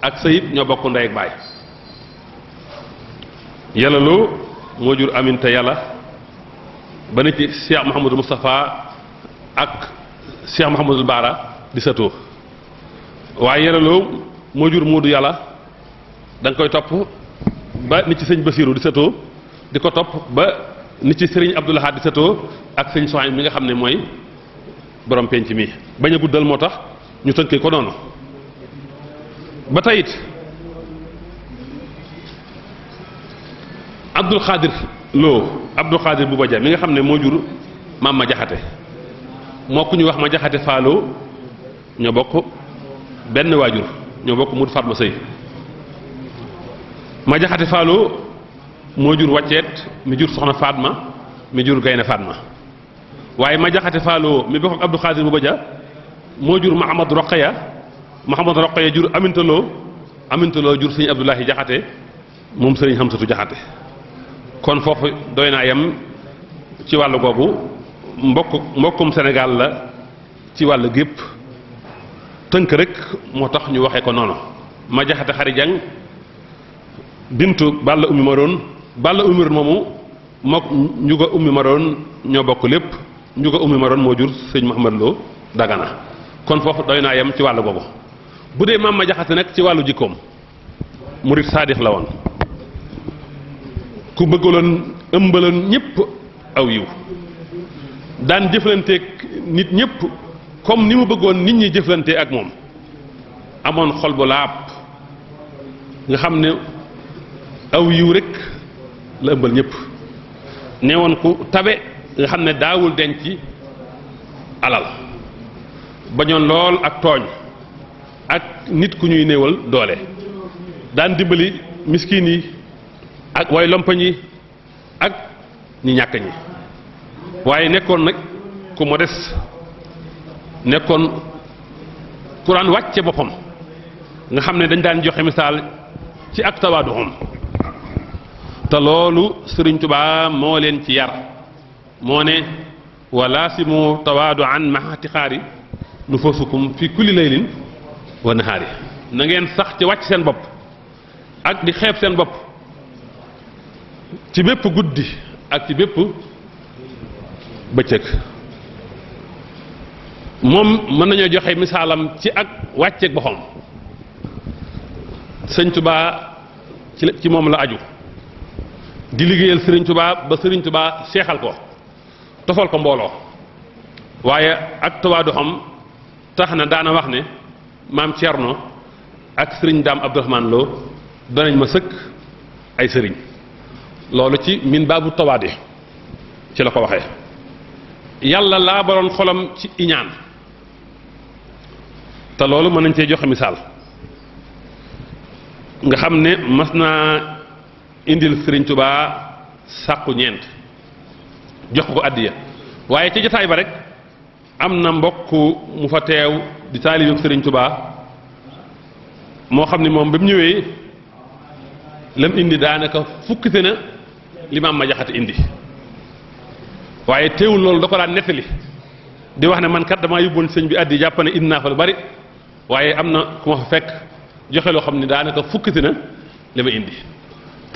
ak Sayib ñoo bokk ndey ak baay Yàlla Lo moo jur Aminta Yàlla ba nit ci Cheikh Mouhamadou Moustapha ak Cheikh Mouhamadou Baara di sëtoo waaye Yàlla Lo moo jur Moodu Yàlla da nga koy topp ba nit ci sëñ Basiiru di sëtoo di ko topp ba nit ci sëriñ Abdou Lahad di sëtoo ak sëñ Souhaïbou mi nga xam ne mooy borom penc mi bañ a guddal moo tax ñu tënkee ko noonu ba tey it Abdul Xaadir Lo Abdul Xaadir Buuba Ja mi nga xam ne moo jur Maam Ma Jaxate moo ku ñu wax ma jaxate faaloo ñoo bokk benn waajur ñoo bokk Modou Fatma Sëy ma jaxate faaloo moo jur wàcceet mi jur soxna Fatma mi jur gaynde Fatma waaye ma jaxate faaloo mi bokk ak Abdou Khadir bu Badia moo jur Mahamad Roqaya jur Amintaloo jur sëñ Abdoulahi Jaxate moom sëriñ Xamsatu Jaxate kon foofu doy naa yem ci wàllu googu mbokkum Sénégal la ci wàll gépp tënk rek moo tax ñu waxee ko noonu ma jaxate xari jang bintu Balla Ummi Maroon moomu mook Njuga Ummi Maroon ñoo bokk lépp Njuga Ummi Maroon moo jur sëñ Mouhamad Lo Dagana kon foofu doy naa yem ci wàllu googu bu dee maam ma jaxate nag ci wàllu jikkoom murit saadix la woon ku bëggaloon ëmbaloon ñëpp aw yiw daan jëflanteeg nit ñëpp comme ni mu bëggoon nit ñi jëflante ak moom amoon xol bu laab nga xam ne aw yiw rek la ëmbal ñëpp ne woon ku tabe nga xam ne daawul denc alal bañoon lool ak tooñ ak nit ku ñuy néewal doole daan dimbali miskin yi ak way lompañ yi ak ñi ñàkk ñi waaye nekkoon nag ku modeste nekkoon ku daan wàcce boppam nga xam ne dañ daan joxe misaal ci ak tawaaduxum te loolu Sëriñ Tuubaa moo leen ci yar moo ne walaasimu tawaadu an mahati xaari nufusukum fi kulli laylin wa nahaari na ngeen sax ci wàcc seen bopp ak di xeeb seen bopp ci bépp guddi ak ci bépp bëccëg moom mën nañoo joxe misaalam ci ak wàcceeg boppam sëñ Tuubaa ci moom la aju di liggéeyal Sëriñ Tuubaa ba Sëriñ Tuubaa seexal ko tofal ko mbooloo waaye ak tawaadu xam tax na daana wax ne maam Thierno ak sëriñ Daam Abdourahmane Lo danañ ma sëkk ay sëriñ loolu ci min baabu tawaade ci la ko waxee yàlla laa baroon xolam ci iñaan te loolu mën nañ cee joxe misaal nga xam ne mas naa indil Sëriñ Tuubaa sàqu ñeent jox ko àddiya waaye ci jotaay ba rek am na mbokk mu fa teew di taalibe Sëriñ Tuubaa moo xam ne moom ba mu ñëwee lam indi daanaka fukkite na li maam ma jaxate indi waaye teewul loolu da ko daan nettali di wax ne man kat damaa yóbboon sëñ bi àddi jàpp ne indi naa fa lu bari waaye am na ku ma fa fekk joxe loo xam ne daanaka fukkite na li ma indi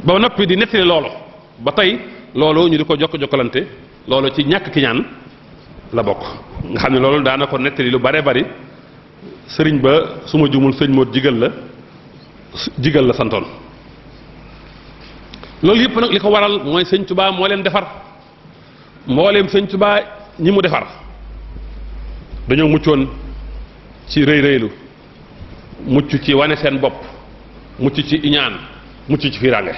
ba noppi di nettali loolu ba tey loolu ñu di ko jokkalante loolu ci ñàkk ki ñaan la bokk nga xam ne loolu daana ko nettali lu bare bari sëriñ ba su ma jumul sëñ Moot jigal la santoon loolu yëpp nag li ko waral mooy sëñ Tuubaa moo leen defar mbooleem sëñ Tuubaa ñi mu defar dañoo muccoon ci rëy rëylu mucc ci wane seen bopp mucc ci iñaan mucc ci fiiraange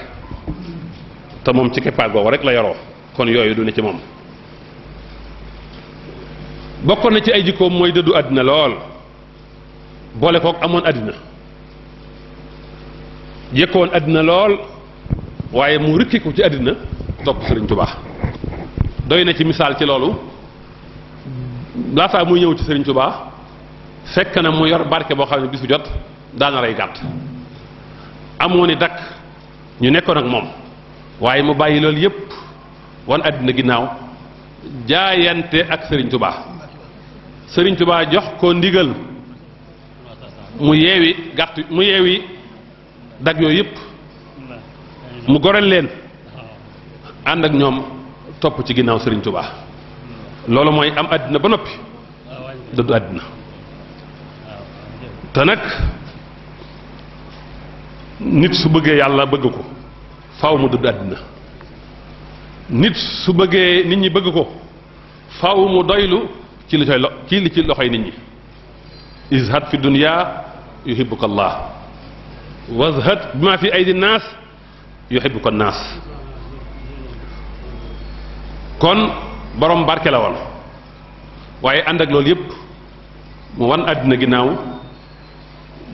te moom ci keppaar googu rek la yoroo kon yooyu du ne ci moom bokkoon na ci ay jikkoom mooy dëddu àddina lool boole kook amoon àddina jekkoon àddina lool waaye mu rikki ko ci àddina topp Sëriñ Tuubaa doy na ci misaal ci loolu laataa muy ñëw ci Sëriñ Tuubaa fekk na mu yor barke boo xam ne bis bu jot daana rey gàtt amoon i dakk ñu nekkoon ak moom waaye mu bàyyi loolu yépp wan àddina ginnaaw jaayante ak Sëriñ Tuubaa Sëriñ Tuubaa jox ko ndigal mu yeewi gàtt mu yeewi dag yooyu yépp mu goreel leen ànd ak ñoom topp ci ginnaaw Sëriñ Tuubaa loolu mooy am àddina ba noppi dëddu àddina te nag nit su bëggee yàlla bëgg ko faaw mu dëddu àddina nit su bëggee nit ñi bëgg ko faaw mu doylu ci li ci loxoy nit ñi izhad fi dunya yuhibbuka Allah wazhad bima fi aydi naas yuhibbuka naas kon borom barke la woon waaye ànd ak loolu yépp mu wan àddina ginnaaw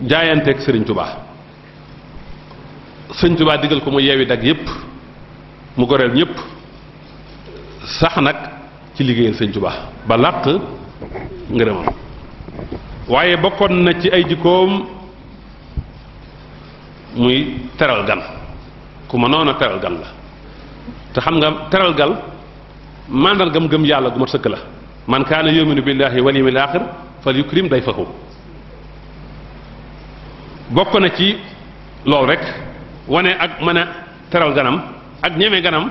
jaayanteeg Sëriñ Tuubaa Sëriñ Tuubaa digal ko mu yeewi dag yépp mu goreel ñépp sax nag ci liggéeyal Sëriñ Tuubaa ba làq ngërëmam waaye bokkoon na ci ay jikkoom muy teral gan ku ma noona teral gan la te xam nga teral gal màndargam gëm yàlla gu mat sëkk la man kaana yuminu billahi wal yawmil aaxir fal yukrim dayfahu bokk na ci loolu rek wane ak mën a teral ganam ak ñeme ganam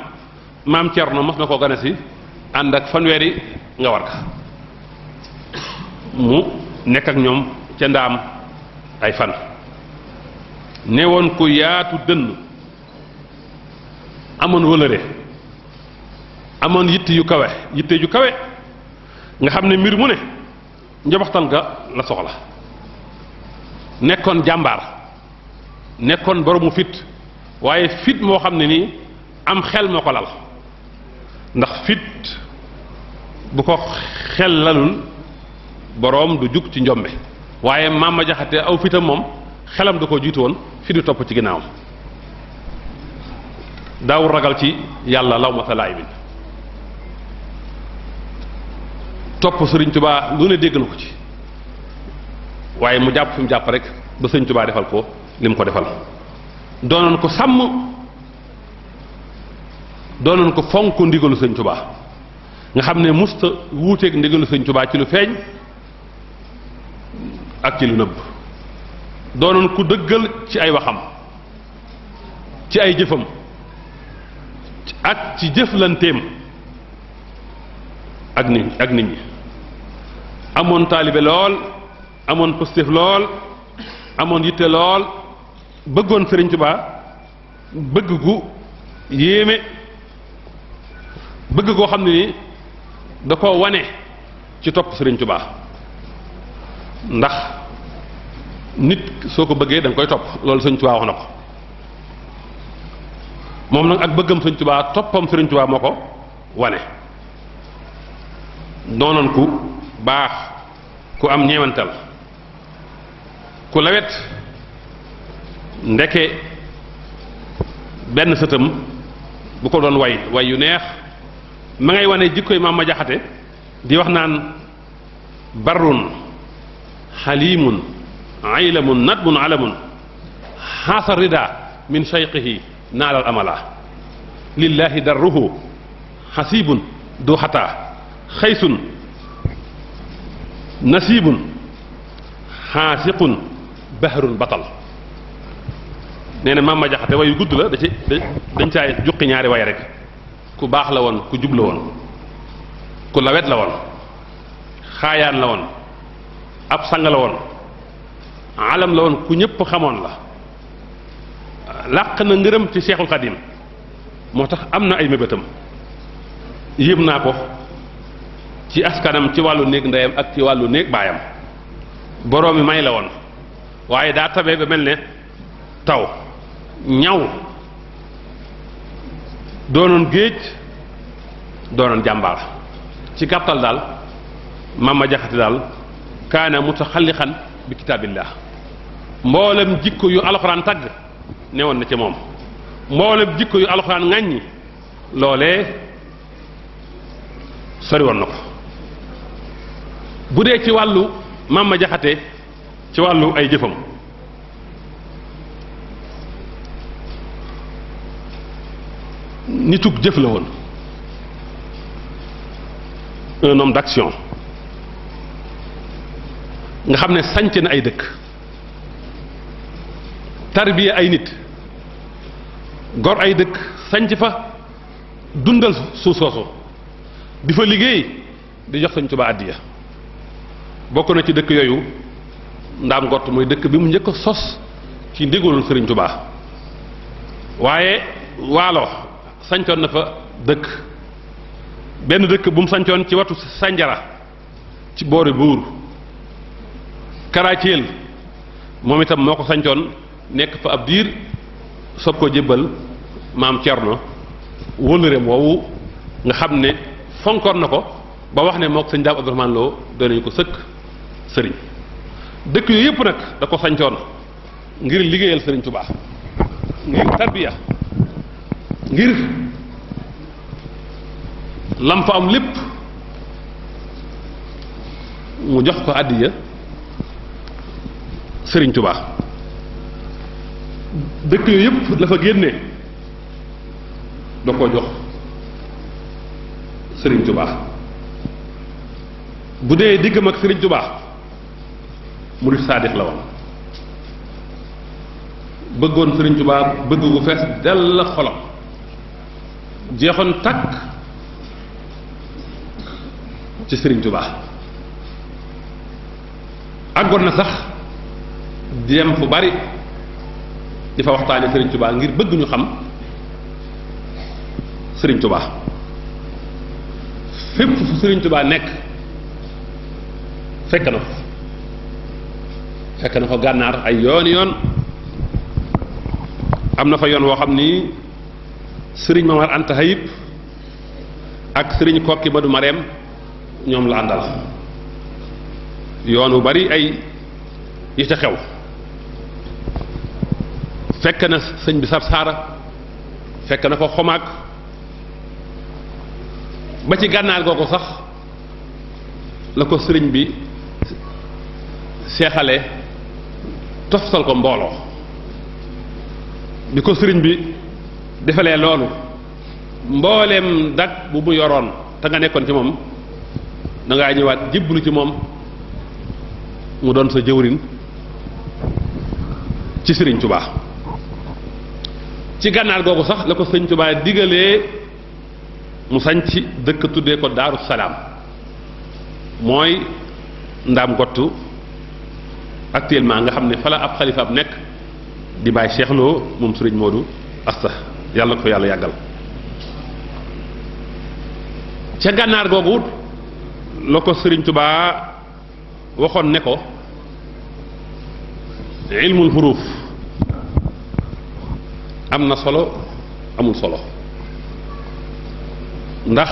maam Cerno mos na koo gane si ànd ak fanweeri nga war ka mu nekk ak ñoom ca ndaam ay fan ne woon ku yaatu dënn amoon wëlëre amoon yitte yu kawe yitte ju kawe nga xam ne mbir mu ne njabaxtan ga la soxla nekkoon jàmbaar nekkoon boromu fit waaye fit moo xam ne nii am xel moo ko lal ndax fit bu ko xel lalul boroom du jug ci njombe waaye maam ma jaxate aw fitam moom xelam da ko jiitu woon fi du topp ci ginnaawam daawul ragal ci yàlla law ma sa laay bin topp Sëriñ Tuubaa lu ne dégg na ko ci waaye mu jàpp fi mu jàpp rek ba Sëriñ Tuubaa defal ko li mu ko defal doonoon ko sàmm doonoon ko fonk ndigalu Sëriñ Tuubaa nga xam ne musta wuuteeg ndigalu Sëriñ Tuubaa ci lu feeñ ak ci lu nëbb doonoon ku dëggal ci ay waxam ci ay jëfam ak ci jëflanteem ak nit ñi amoon taalibe lool amoon positif lool amoon yitte lool bëggoon Sëriñ Tuubaa bëgg gu yéeme bëgg goo xam ne ni da ko wane ci topp Sëriñ Tuubaa ndax nit soo ko bëggee da nga koy topp loolu Sëriñ Tuubaa wax na ko moom nag ak bëggam Sëriñ Tuubaa toppam Sëriñ Tuubaa moo ko wane doonoon ku baax ku am ñeewantal ku lawet ndeke benn sëtam bu ko doon way yu neex ma ngay wane jikkoy maam ma jaxate di wax naan barrun xalimun aylamun nadbun alamun xaasa rida min shayqihi naalal amala lillahi darruhu xasibun du xataa xaysun nasibun xaasiqun bahrun batal nee na maam ma jaxate wayu gudd la dañ caay juqi ñaari way rek ku baax la woon ku jub la woon ku lawet la woon xaayaan la woon ab sang la woon alam la woon ku ñëpp xamoon la làq na ngërëm ci Seexul Xadim moo tax am na ay mébétam yéem naa ko ci askanam ci wàllu néeg ndeyam ak ci wàllu néeg baayam boroomi may la woon waaye daa tabe ba mel ne taw ñaw doonoon géej doonoon jàmbaar ci gàttal daal maam ma jaxate daal kaana mutaxallixan bi kitaabillah mboolem jikko yu alxuraan tagg newoon na ci moom mboolem jikko yu alxuraan ŋàññi loolee sori woon na ko bu dee ci wàllu maam ma jaxate ci wàllu ay jëfam nitug jëf la woon un homme d'action nga xam ne sanc na ay dëkk tarbiya ay nit gor ay dëkk sanc fa dundal suuf soosu di fa liggéey di jox Sëriñ Tuubaa addiya bokk na ci dëkk yooyu ndaam gott mooy dëkk bi mu njëkk a sos ci ndigalul Sëriñ Tuubaa waaye waalo sancoon na fa dëkk benn dëkk bu mu sancoon ci watu Sanjara ci boori buur Karaaceel moom itam moo ko sancoon nekk fa ab diir soog ko jébbal maam Cerno wóllëreem woowu nga xam ne fonkoon na ko ba wax ne mook sëñ Daam Abdourahmane Lo doon nañu ko sëkk sëriñ dëkk yooyu yëpp nag da ko sañcoon ngir liggéeyal sëriñ Tuubaa ngir tarbiya ngir lam fa am lépp mu jox ko àddiya sëriñ Tuubaa dëkk yooyu yëpp la fa génne da ko jox sëriñ Tuubaa bu dee diggam ak sëriñ Tuubaa murid saadix la woon bëggoon sëriñ Tuubaa bëgg gu fees dell xolam jeexoon takk ci sëriñ Tuubaa àggoon na sax di dem fu bari di fa waxtaane sëriñ Tuubaa ngir bëgg ñu xam sëriñ Tuubaa fépp fu sëriñ Tuubaa nekk fekk na fa gànnaar ay yoon am na fa yoon woo xam ni sëriñ Mamar Anta Hayib ak sëriñ Kokki Madu Mareem ñoom la àndal yoon wu bari ay yi ca xew fekk na sëñ bi Sarsara fekk na fa Xomaag ba ci gànnaar googu sax la ko sëriñ bi seexale toftal ko mbooloo bi ko sëriñ bi defalee loolu mbooleem dag bu mu yoroon te nga nekkoon ci moom da ngaa ñëwaat jébbalu ci moom mu doon sa jëwrin ci sëriñ Tuubaa ci gànnaar googu sax la ko sëriñ Tuubaa digalee mu sañ ci dëkk tuddee ko Daaru Salaam mooy ndaam gottu actuellement nga xam ne fala ab xalifaab nekk di bàyyi Cheikh Lo moom sëriñ Modou Asta yàlla ko fa yàlla yàggal ca gànnaar googu la ko sëriñ Tuubaa waxoon ne ko ilmul xuruuf am na solo amul solo ndax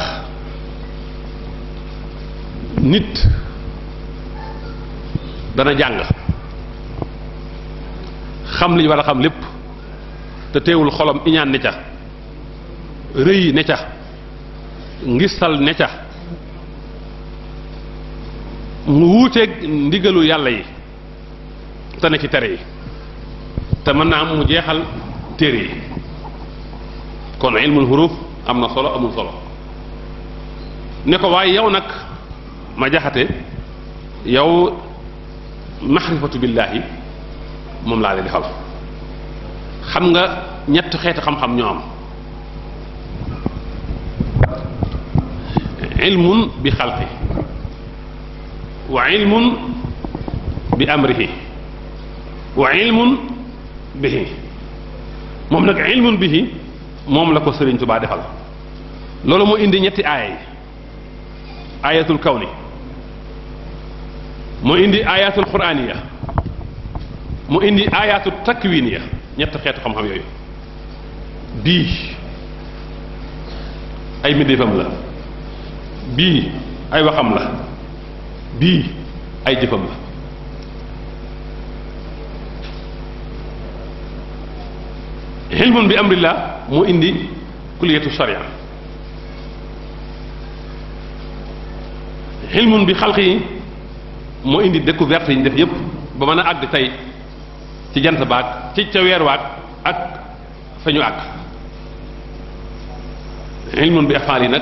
nit dana jàng xam li ñu war a xam lépp te teewul xolam iñaan ne ca rëy ne ca ngistal ne ca mu wuuteeg ndigalu yàlla yi te ne ci tere yi te mën naa am mu jeexal téere yi kon ilmul huruf am na solo amul solo ne ko waaye yow nag ma jaxate yow maxrifatu billaahi moom laa lay defal xam nga ñett xeeti xam-xam ñoo am ilmun bi xalqi wa ilmun bi amrihi wa ilmun bihi moom nag ilmun bihi moom la ko Sëriñ Tuubaa defal loolu moo indi ñetti aaya yi ayatul kawni moo indi ayatul quraaniya mu indi ayatul takwiniya ñett xeetu xam-xam yooyu bii ay mbindéefam la bii ay waxam la bii ay jëfam la xilmun bi amrillah moo indi kulliyatu sharia xilmun bi xalqi yi moo indi découverte yi ñu def yépp ba mën a àgg tey ci jant baag ci ca weer waag ak fa ñu àgg ilmun bi afaal yi nag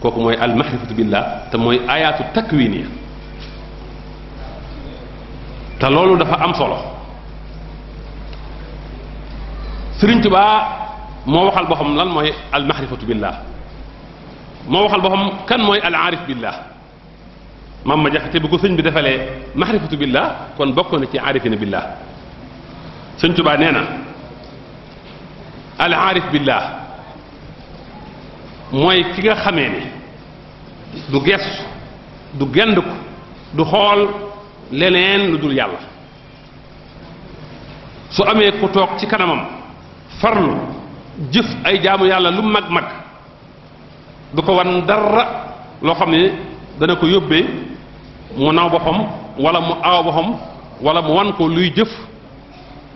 kooku mooy al mahrifatu billah te mooy ayaatu takwiniya te loolu dafa am solo Sëriñ Tuubaa moo waxal boo xam lan mooy al mahrifatu billah moo waxal boo xam kan mooy al aarif billah maam ma jaxate bu ko sëñ bi defalee mahrifatu billah kon bokk na ci aarifina billah Sëñ Tuubaa nee na al aarif billah mooy ki nga xamee ne du gestu du gendiku du xool leneen lu dul yàlla su amee ku toog ci kanamam farlu jëf ay jaamu yàlla lu mag-mag du ko wan dara loo xam ne dana ko yóbbee mu naw boppam wala mu aaw boppam wala mu wan ko luy jëf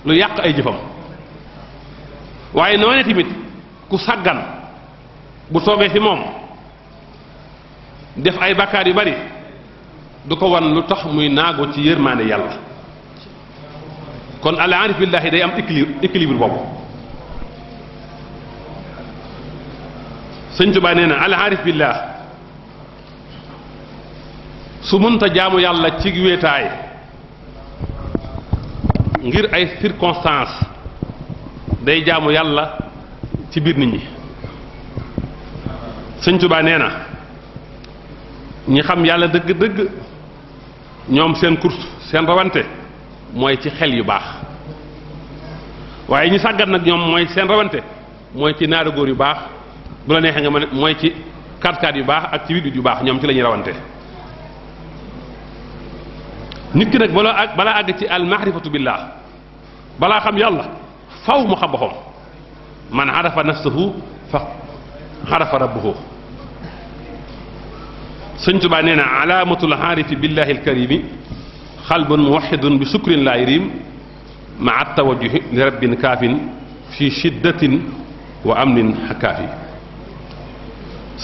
lu yàq ay jëfam waaye noonu tamit ku sàggan bu toogee fi moom def ay bakkaar yu bari du ko wan lu tax muy naago ci yërmaande yàlla kon al aarif billahi day am équilibre boobu sëñ Tuubaa nee na al aarif billah su mënta jaamu yàlla ci wéetaay ngir ay circonstances day jaamu yàlla ci biir nit ñi sëñ Tuubaa nee na ñi xam yàlla dëgg-dëgg ñoom seen course seen rawante mooy ci xel yu baax waaye ñi sàggat nag ñoom mooy seen rawante mooy ci naaru góor yu baax bu la neexee nga mën mooy ci kaat-kaat yu baax ak ci widut yu baax ñoom ci la ñuy rawante nit ki nag balaa àgg ci al maarifatu billah balaa xam yàlla faw mu xam boppam man arafa nafsahu fa arafa rabbuhu sëñ Tuubaa nee na alaamatul aarifi billahi alkarimi xalbun muwaxidun bi sukrin laa yarim maa tawajjuhi li rabbin kaafin fi shiddatin wa amnin xakaafi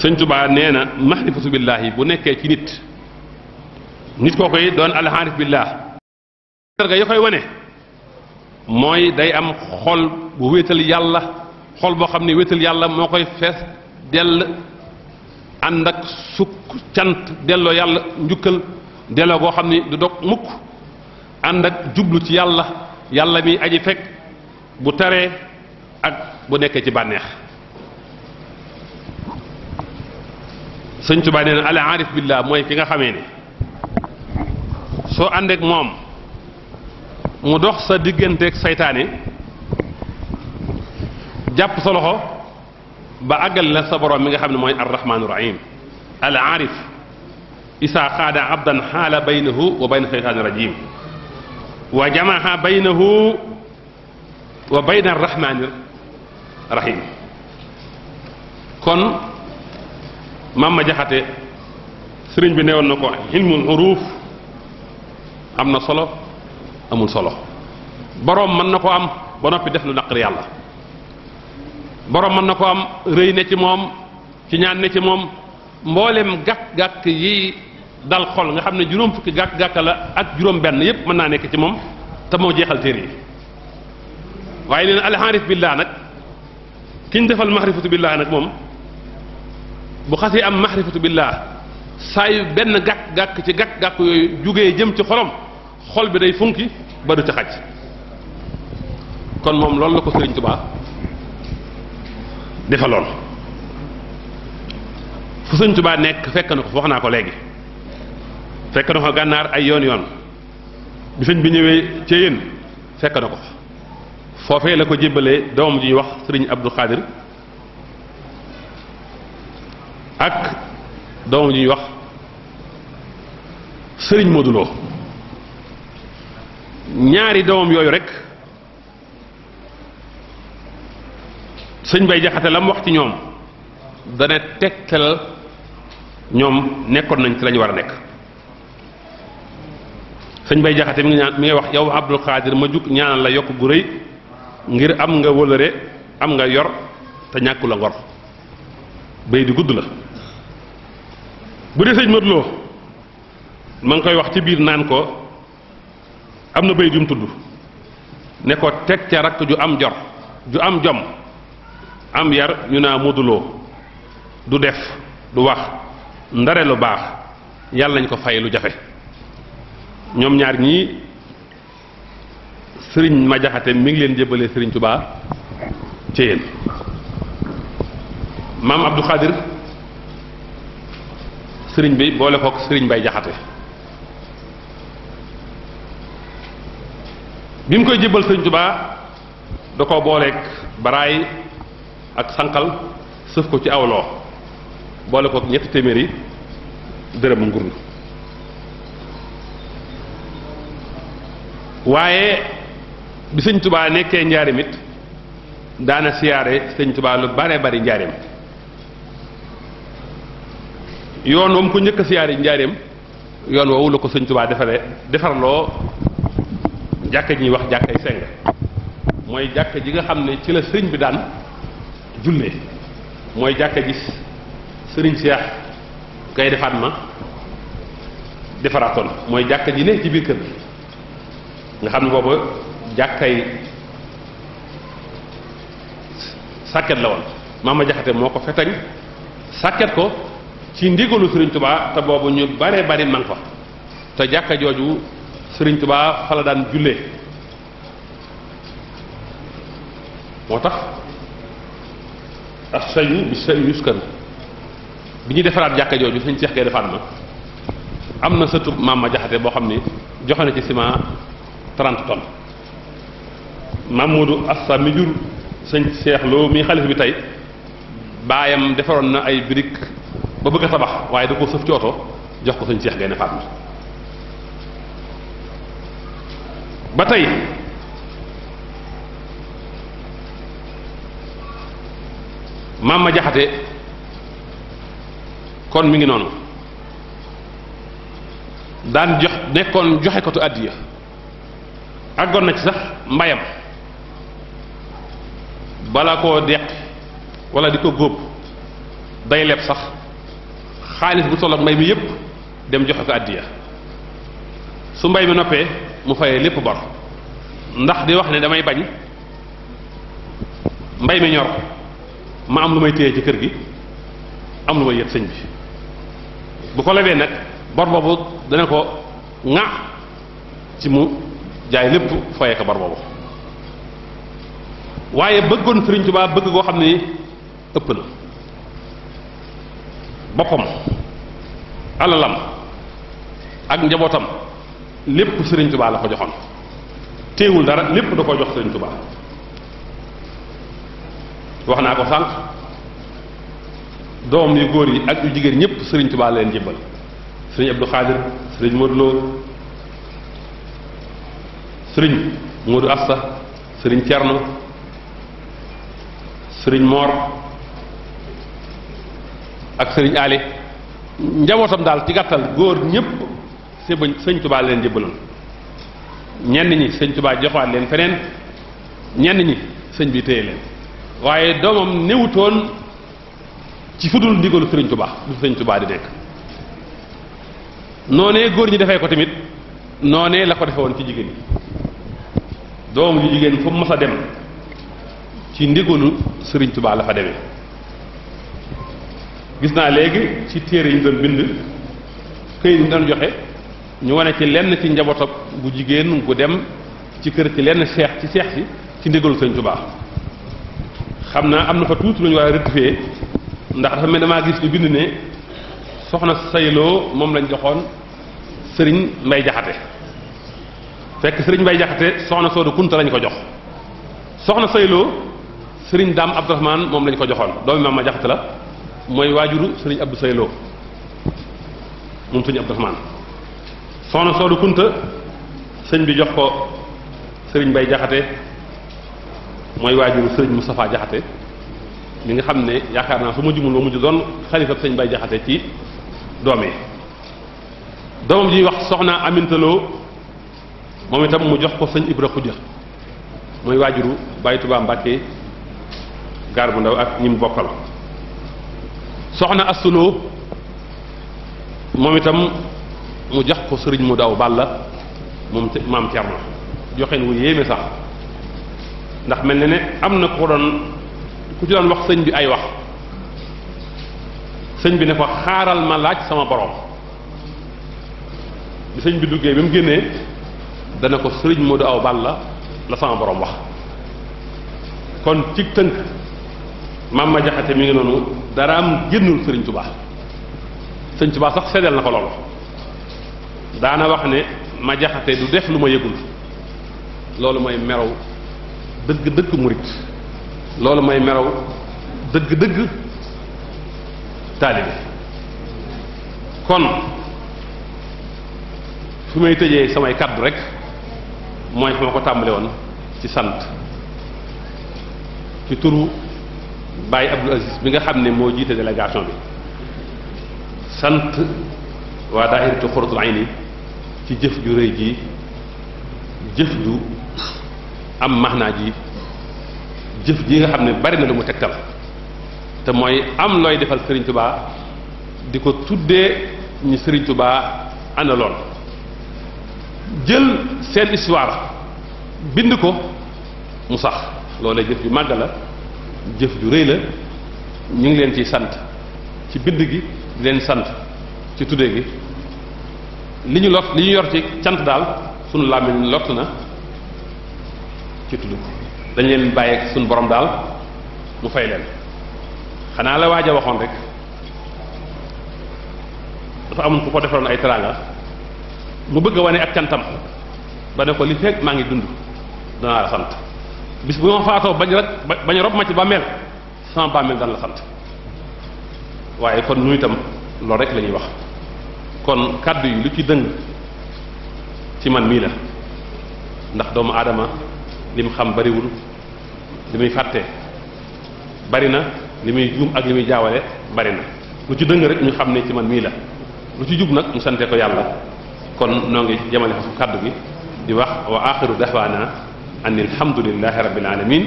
sëñ Tuubaa nee na maarifatu billahi bu nekkee ci nit koo koy doon al aarif billah darga ya koy wane mooy day am xol bu wéetal yàlla xol boo xam ne wéetal yàlla moo koy fees dell ànd ak sukk cant delloo yàlla njukkal delloo goo xam ni du dog mukk ànd ak jublu ci yàlla mi aji fekk bu taree ak bu nekkee ci bànneex sëñ Tuubaa nee na al aarif billah mooy ki nga xamee ne soo àndeek moom mu dox sa digganteeg saytaane jàpp sa loxo ba àggal la sa borom mi nga xam ne mooy arrahmaanu rahim al aarif isaa xaada abdan xaala baynahu wa bayna saytaani rajim wa jamaha baynahu wa bayna arrahmaani rahim kon maam ma jaxate sëriñ bi newoon na ko ilmul xuruuf am na solo amul solo boroom mën na ko am ba noppi def lu naqari yàlla boroom mën na ko am rëy ne ci moom ci ñaan ne ci moom mboolem gàkk-gàkk yi dal xol nga xam ne juróom fukki gàkk-gàkk la ak juróom benn yépp mën naa nekk ci moom te moo jeexal téere yi waaye nee na alxaarif billah nag kiñ defal maxrifatu billah nag moom bu xasee am maxrifatu billah saa yu benn gàkk-gàkk ci gàkk-gàkk yooyu jugee jëm ci xolom xol bi day funki ba du ci xaj kon moom loolu la ko Sëriñ Tuubaa defaloon fu Sëriñ Tuubaa nekk fekk na ko wax naa ko léegi fekk na ko gànnaar ay yoon bi sëñ bi ñëwee ci yéen fekk na ko foofee la ko jébbalee doom ji wax Sëriñ Abdou Khadir ak doom ji wax Sëriñ Modou Lo ñaari doomam yooyu rek sëñ Bay Jaxate la mu wax ci ñoom dana tegtal ñoom nekkoon nañ ci lañu war a nekk sëñ Bay Jaxate mi ngi wax yow Abdul Xaadir ma jug ñaanal la yokk gu rëy ngir am nga wëlëre am nga yor te ñàkku la ngor bay di gudd la bu dee sëñ Modou Lo ma ngi koy wax ci biir naan ko am na bay jum tudd ne ko teg ca rakk ju am jor ju am jom am yar ñu naa Modou Lo du def du wax ndare lu baax yàlla nañ ko fay lu jafe ñoom ñaar ñii sëriñ ma jaxate mi ngi leen jébbalee sëriñ Tuubaa ci yéen maam Abdou Khadir sëriñ bi boole kook sëriñ Bay Jaxate bi mu koy jébbal sëriñ Tuubaa da ko booleek baraay ak sànqal sëf ko ci awloo boole kook ñetti téeméeri dërëmu ngurdu waaye bi sëñ Tuubaa nekkee njaarim it daana siyaare sëñ Tuubaa lu bare bari njaarim yoon wam ko njëkk a siyaare njaareem yoon woowu la ko sëñ Tuubaa defarloo jàkka ji ñuy wax jàkkay seng mooy jàkka ji nga xam ne ci la sëriñ bi daan jullee mooy jàkka ji sëriñ Seex Gaynde Fatma defaraatoon mooy jàkka ji ne ci biir kër gi nga xam ne booba jàkkay sàkket la woon Maama Jaxate moo ko fetañ sàkket ko ci ndigalu Sëriñ Tubaa te boobu ñu bare bari man fa te jàkka jooju Sëriñ Tubaa fa la daan jullee moo tax ak sayu bi sayu yuskan bi ñuy defaraat jàkka jooju Sëriñ Seex Gaynde Fatma am na sëtu Maama Jaxate boo xam ni joxe na ci ciment 30 tonnes Mamadou Assa mi jur sëñ Seex Lo mi xalifa bi tey baayam defaroon na ay briques ba bëgg a tabax waaye da ko sëf ci oto jox ko sëñ Seex Gaynde Fatma ba tey Maama Jaxate kon mi ngi noonu daan nekkoon joxe ko tu àddiya àggoon na ci sax mbayam bala koo deq wala di ko góob day leb sax xaalis bu tollook mbay mi yépp dem joxe ko àddiya su mbay mi noppee mu fayee lépp bor ndax di wax ne damay bañ mbay mi ñor ma am lu may téye ci kër gi am lu may yët sëñ bi bu ko lebee nag bor boobu dana ko ŋa ci mu jaay lépp fayee ko bor boobu waaye bëggoon Sëriñ Tuubaa bëgg goo xam ne ëpp na boppam alalam ak njabootam lépp Sëriñ Tuubaa la ko joxoon téewul dara lépp da ko jox Sëriñ Tuubaa wax naa ko sànq doom yu góor yi ak yu jigéen ñëpp Sëriñ Tuubaa leen jébbal Sëriñ Abdou Khadir Sëriñ Modou Lo Sëriñ Modou Asta Sëriñ Cerno Sëriñ Moor ak Sëriñ Ali njabootam daal ci gàttal góor ñëpp Sëriñ Tuubaa leen jébbaloon ñenn ñi Sëriñ Tuubaa joxaat leen feneen ñenn ñi sëñ bi téye leen waaye doomam néewutoon ci fudul ndigalu Sëriñ Tuubaa du Sëriñ Tuubaa di nekk noonee góor ñi defee ko tamit noonee la ko defe woon ci jigéen ñi doom yu jigéen fu mu mës a dem ci ndigalu Sëriñ Tuubaa la fa demee gis naa léegi ci téere yi ñu doon bind këyit yi ñu doon joxe ñu wane ci lenn ci njabootam bu jigéen gu dem ci kër ci lenn seex si ci ndigalu Sëriñ Tuubaa xam naa am na fa tuuti lu ñu war a rectifier ndax dafa mel damaa gis ñu bind ne soxna Sayloo moom lañ joxoon Sëriñ Mbay Jaxate fekk Sëriñ Mbay Jaxate soxna Soodu Kunta lañ ko jox soxna Sayloo Sëriñ Daam Abdourahmane moom lañ ko joxoon doomi Maama Jaxate la mooy waajuru Sëriñ Abdou Sayloo moom Sëriñ Abdourahmane soxna Soodu Kunta sëñ bi jox ko Sëriñ Mbay Jaxate mooy waajuru Sëriñ Moustapha Jaxate mi nga xam ne yaakaar naa su ma jumul ba mujj doon xalifa Sëriñ Mbay Jaxate ci doom yi doomam ji wax soxna Amintaloo moom itam mu jox ko sëñ Ibra Xujja mooy waajuru Baye Touba Mbàkke gaar bu ndaw ak ñi mu bokkal soxna Astuloo moom itam mu jox ko sëriñ mu daw Balla moom maam Cerno joxeen wu yéeme sax ndax mel na ne am na ku ci doon wax sëñ bi ay wax sëñ bi ne ko xaaral ma laaj sama borom bi sëñ bi duggee bi mu génnee dana ko sëriñ Modou Aw Balla la sama borom wax kon ci tënk Maam Ma Jaxate mi ngi noonu dara am génnul Sëriñ Tuubaa Sëriñ Tuubaa sax seddal na ko loolu daana wax ne Ma Jaxate du def lu ma yëgul loolu mooy meraw dëgg-dëgg murit loolu mooy meraw dëgg-dëgg taalibe kon fi may tëjee samay kàddu rek mooy fi ma ko tàmbale woon ci sant ci turu Baye Abdou Aziz bi nga xam ne moo jiite délégation bi sant waa daayiratu Xuratul Ayni ci jëf ju rëy ji jëf ju am maxnaa ji jëf ji nga xam ne bari na lu mu tegtal te mooy am looy defal Serigne Touba di ko tuddee ñi Serigne Touba àndaloon jël seen histoire bind ko mu sax loolee jëf ju màgg la jëf ju rëy la ñu ngi leen ciy sant ci bind gi di leen sant ci tudde gi li ñu yor ci cant daal sunu làmmiñ lott na ci tudd ko dañ leen bàyyi ak sunu borom daal mu fay leen xanaa la waaj a waxoon rek dafa amoon ku ko defaroon ay teraanga mu bëgg a wane ak cantam ba ne ko li fekk maa ngi dund danaa la sant bis bu ma faatoo bañ rob ma ci bàmmeel sama bàmmeel dana la sant waaye kon ñu itam loolu rek la ñuy wax kon kàddu yi lu ci dëng ci man mii la ndax doomu aadama li mu xam bariwul li muy fàtte bari na li muy juum ak li muy jaawale bari na lu ci dëng rek ñu xam ne ci man mii la lu ci jub nag ñu sante ko yàlla kon noo ngi jëmale fa fu kàddu gi di wax wa axiru dahwaana an alhamdulillahi rabbil alamin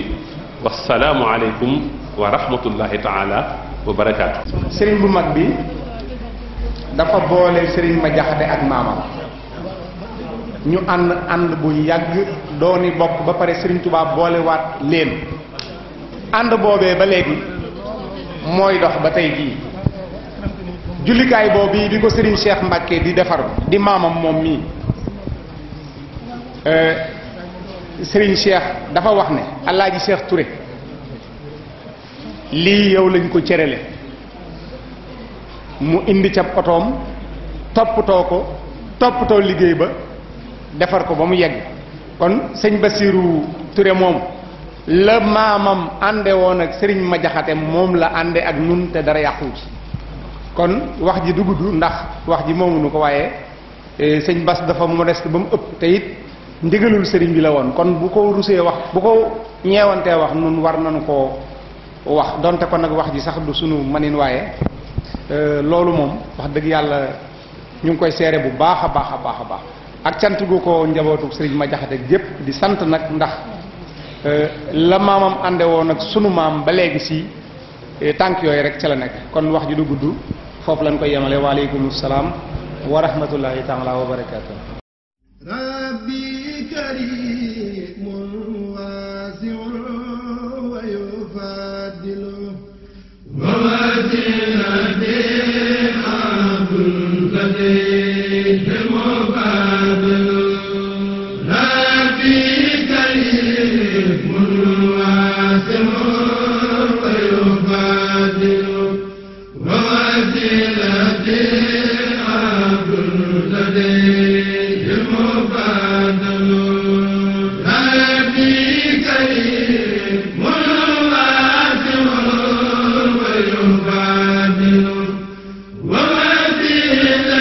wassalaamu aleykum wa rahmatullahi taala wa barakaatu. sëriñ bu mag bi dafa boole sëriñ ma jaxate ak maamam ñu ànd bu yàgg dooni bokk ba pare sëriñ Tuubaa boolewaat leen ànd boobee ba léegi mooy dox ba tey jii jullikaay boobu bi ko sëriñ Cheikh Mbacke di defar di maamam moom mii sëriñ Cheikh dafa wax ne Alaaji Cheikh Touré lii yow lañ ko cërale mu indi ca otoom toppatoo liggéey ba defar ko ba mu yegg kon sëñ Bassirou Touré moom la maamam ànde woon ak sëriñ ma jaxate moom la ànde ak nun te dara yàqu ci kon wax ji du gudd ndax wax ji moomuñu ko waaye sëñ Bass dafa modeste ba mu ëpp te it ndigalul sëriñ bi la woon kon bu ko rusee wax bu ko ñeewantee wax nun war nañu koo wax donte kon nag wax ji sax du sunu manin waaye loolu moom wax dëgg yàlla ñu ngi koy seere bu baax a baax a baax a baax ak cant gu ko njabootu sëriñ ma jaxate gépp di sant nag ndax la maamam ànde woon ak sunu maam ba léegi si tànk yooyu rek ca la nekk kon wax ji du gudd foofu lañ koy yemale waaleykum salaam wa rahmatullahi taala wa barakaatu. rabbi karimun wasi'un wa yufaddilu wa wasilati abdul qadir mubadilu rabbi karimun wasi'un wa yufaddilu wa wasilati abdul qadir mubadilu rabbi karimun wasi'un wa yufaddilu wa wasilati